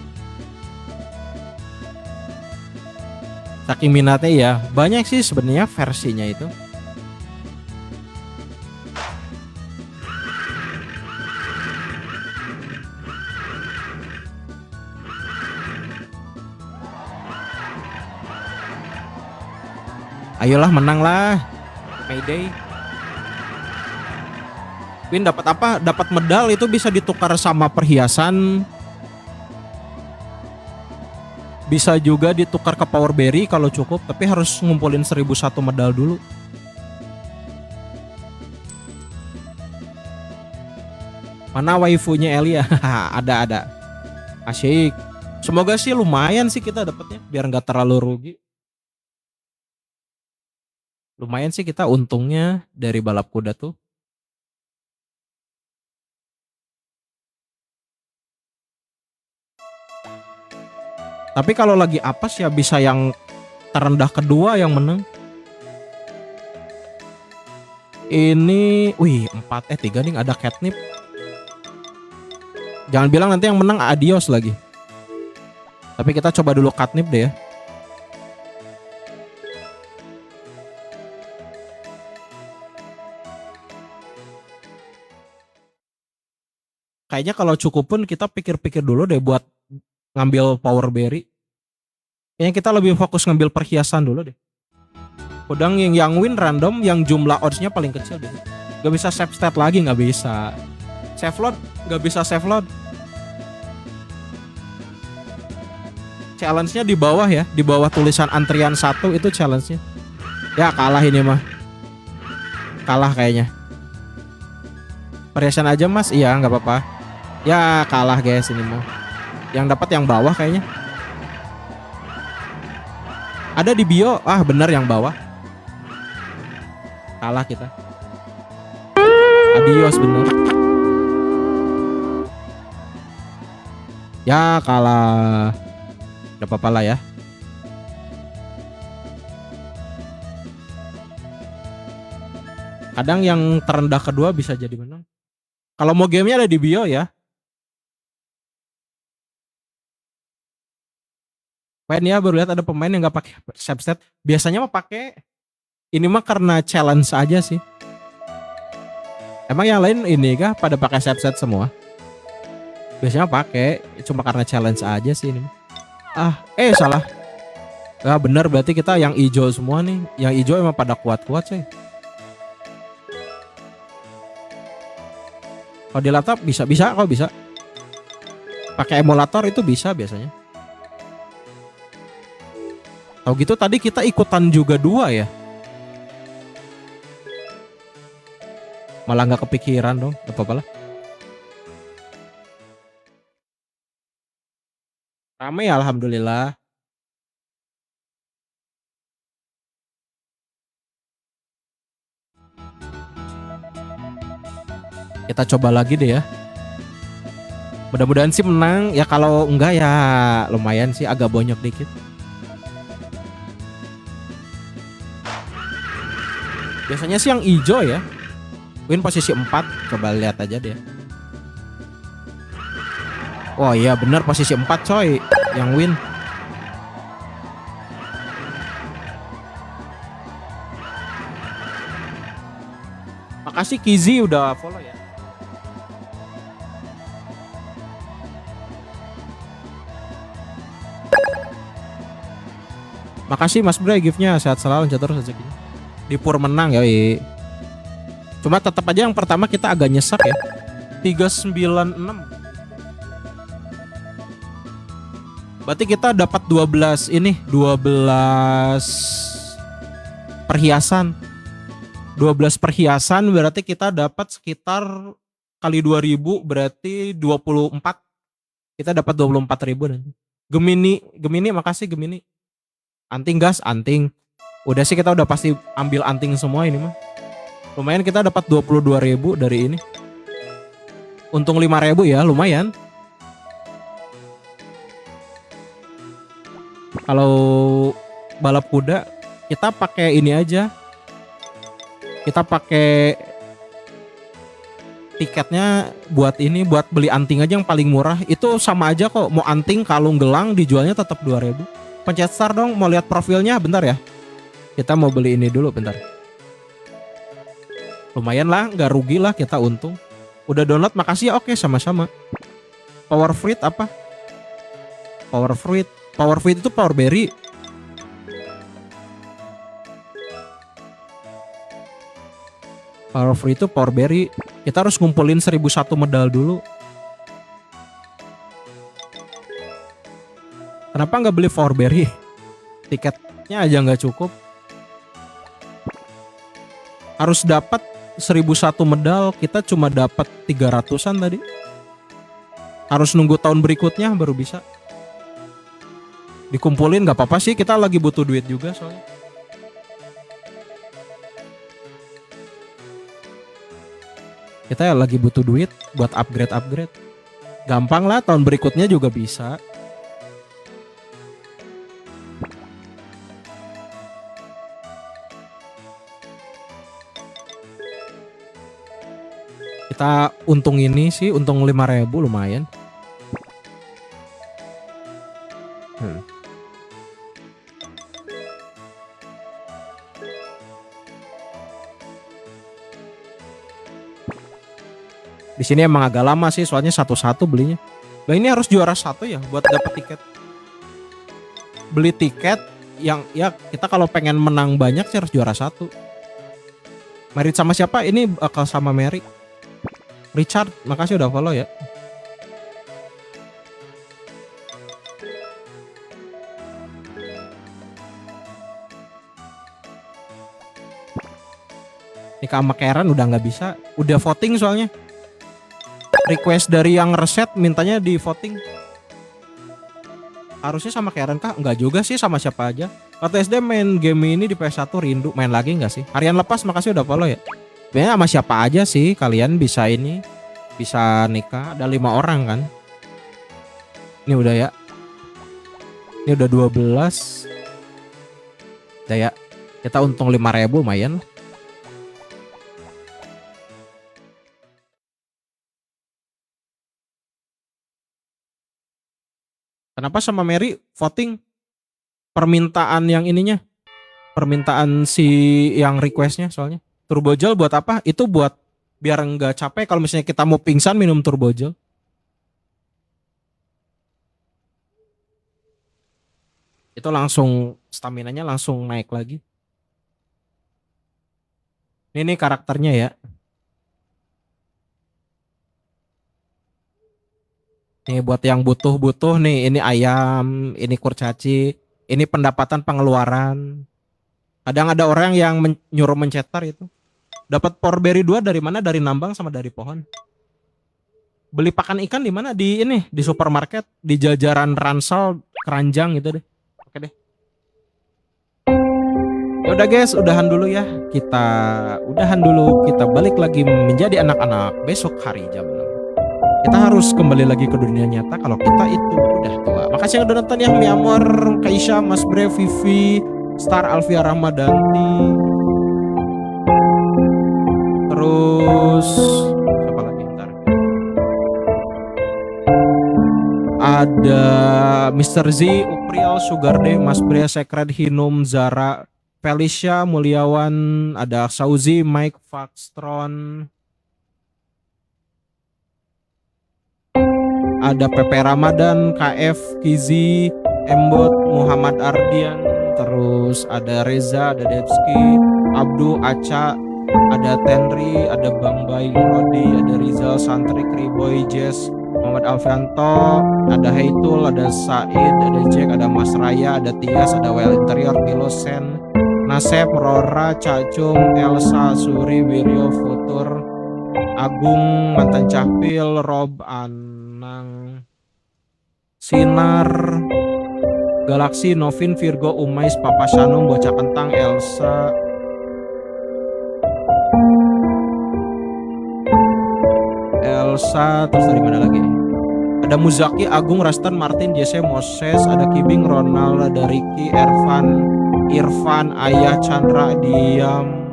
Saking minatnya ya. Banyak sih sebenarnya versinya itu. Ayolah menang lah. Mayday. Win dapat apa? Dapat medal itu bisa ditukar sama perhiasan. Bisa juga ditukar ke power berry kalau cukup, tapi harus ngumpulin 1001 medal dulu. Mana waifunya Elia? Ada. Asyik. Semoga sih lumayan sih kita dapatnya biar nggak terlalu rugi. Lumayan sih kita untungnya dari balap kuda tuh. Tapi kalau lagi apes ya bisa yang terendah kedua yang menang. Ini, 4 3 nih ada catnip. Jangan bilang nanti yang menang adios lagi. Tapi kita coba dulu catnip deh ya. Kayaknya kalau cukup pun kita pikir-pikir dulu deh buat ngambil power berry. Kayaknya kita lebih fokus ngambil perhiasan dulu deh. Udang yang win random yang jumlah oddsnya paling kecil deh. Gak bisa save stat lagi, gak bisa. Save load, gak bisa save load. Challenge-nya di bawah ya, di bawah tulisan antrian 1 itu challenge-nya. Ya kalah ini mah. Kalah kayaknya. Perhiasan aja mas, iya nggak apa-apa. Ya kalah guys ini mah. Yang dapat yang bawah kayaknya. Ada di bio, bener yang bawah. Kalah kita. Adios bener. Ya kalah. Gak apa-apa lah ya. Kadang yang terendah kedua bisa jadi menang. Kalau mau gamenya ada di bio ya. Main ya baru lihat ada pemain yang nggak pakai save stat. Biasanya mah pakai. Ini mah karena challenge aja sih. Emang yang lain ini kah pada pakai set semua? Biasanya pakai, cuma karena challenge aja sih ini. Salah. Bener berarti kita yang hijau semua nih. Yang hijau emang pada kuat-kuat sih. Kalau di laptop bisa kok bisa. Pakai emulator itu bisa biasanya. Tahu gitu tadi kita ikutan juga 2 ya. Malah nggak kepikiran dong, gak apa-apa lah. Rame ya alhamdulillah. Kita coba lagi deh ya. Mudah-mudahan sih menang. Ya kalau enggak ya lumayan sih agak bonyok dikit. Biasanya sih yang hijau ya. Win posisi 4. Coba lihat aja deh. Oh iya bener posisi 4 coy. Yang win. Makasih Kizi udah follow ya. Makasih Mas Bray giftnya, sehat selalu, lancar terus rezekinya. Di Pur menang ya. Cuma tetap aja yang pertama kita agak nyesek ya. 396. Berarti kita dapat 12 ini, 12 perhiasan. 12 perhiasan berarti kita dapat sekitar kali 2000 berarti 24. Kita dapat 24.000 nih. Gemini makasih Gemini. Anting gas, anting. Udah sih kita udah pasti ambil anting semua ini mah. Lumayan kita dapat 22.000 dari ini. Untung 5.000 ya, lumayan. Kalau balap kuda kita pakai ini aja. Kita pakai tiketnya buat ini, buat beli anting aja yang paling murah. Itu sama aja kok, mau anting, kalung, gelang dijualnya tetap 2.000. Pencet start dong, mau lihat profilnya bentar ya. Kita mau beli ini dulu bentar. Lumayan lah, nggak rugi lah, kita untung. Udah download, makasih ya. Oke, sama-sama. Power fruit apa? Power fruit itu power berry. Power fruit itu power berry. Kita harus ngumpulin 1001 medal dulu. Kenapa nggak beli power berry? Tiketnya aja nggak cukup. Harus dapat 1001 medal, kita cuma dapat 300-an tadi. Harus nunggu tahun berikutnya baru bisa. Dikumpulin nggak apa-apa sih, kita lagi butuh duit juga soalnya. Kita lagi butuh duit buat upgrade. Gampang lah, tahun berikutnya juga bisa. Kita untung ini sih, untung 5.000 lumayan. Di sini emang agak lama sih, soalnya satu-satu belinya. Nah ini harus juara 1 ya buat dapet tiket. Beli tiket yang ya kita kalau pengen menang banyak sih harus juara 1. Merit sama siapa? Ini bakal sama Mary. Richard, makasih udah follow ya. Nikah sama Karen udah nggak bisa, udah voting soalnya. Request dari yang reset mintanya di voting. Harusnya sama Karen kah? Enggak juga sih, sama siapa aja. Waktu SD main game ini di PS1 rindu. Main lagi nggak sih? Harian lepas makasih udah follow ya. Sebenarnya sama siapa aja sih kalian bisa ini, bisa nikah. Ada 5 orang kan. Ini udah ya. Ini udah 12. Udah ya. Kita untung 5.000 lumayan. Kenapa sama Mary voting permintaan yang ininya? Permintaan si yang requestnya soalnya. Turbojel buat apa? Itu buat biar nggak capek kalau misalnya kita mau pingsan minum turbo gel. Itu langsung staminanya langsung naik lagi. Ini karakternya ya. Nih buat yang butuh-butuh nih, ini ayam, ini kurcaci, ini pendapatan pengeluaran. Kadang ada orang yang nyuruh mencetar itu. Dapat porberry 2 dari mana? Dari nambang sama dari pohon. Beli pakan ikan di mana? Di ini, di supermarket, di jajaran Ransel, Keranjang gitu deh. Oke deh. Ya udah guys, udahan dulu ya. Kita balik lagi menjadi anak-anak besok hari jam 6. Kita harus kembali lagi ke dunia nyata kalau kita itu udah tua. Makasih yang udah nonton ya, Mi Amor, Kaisha, Mas Bre, Vivi, Star, Alvia Rahmadanti. Terus siapa lagi ntar? Ada Mr. Z, Upriel, Sugar Day, Mas Bre, Secret, Hinum, Zara, Felicia, Mulyawan, ada Sauzi, Mike, Foxtron, ada Pepe Ramadan, KF, Kizi, Embot, Muhammad Ardian, terus ada Reza, ada Devski, Abdu, Aca, ada Tenri, ada Bang Bayi, Rodi, ada Rizal, Santri, Kriboy, Jess, Muhammad Alfianto, ada Haitul, ada Said, ada Jack, ada Mas Raya, ada Tias, ada Well Interior, Tilosen, Nasep, Rora, Cacung, Elsa, Suri, Wiryo, Futur, Agung, Mantan Cahpil, Rob, Anang, Sinar, Galaksi, Novin, Virgo, Umais, Papa Shanum, Bocah Kentang, Elsa, terus dari mana lagi? Ada Muzaki, Agung, Rastan, Martin, Jesse, Moses, ada Kibing, Ronald, ada Ricky, Irfan, Ayah, Chandra, Diam,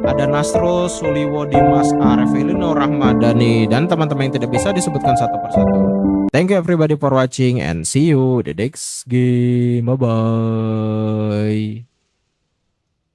ada Nasrul, Suliwo, Dimas, Arif, Elinor, Rahmadani, dan teman-teman yang tidak bisa disebutkan satu persatu. Thank you everybody for watching and see you the next game. Bye bye.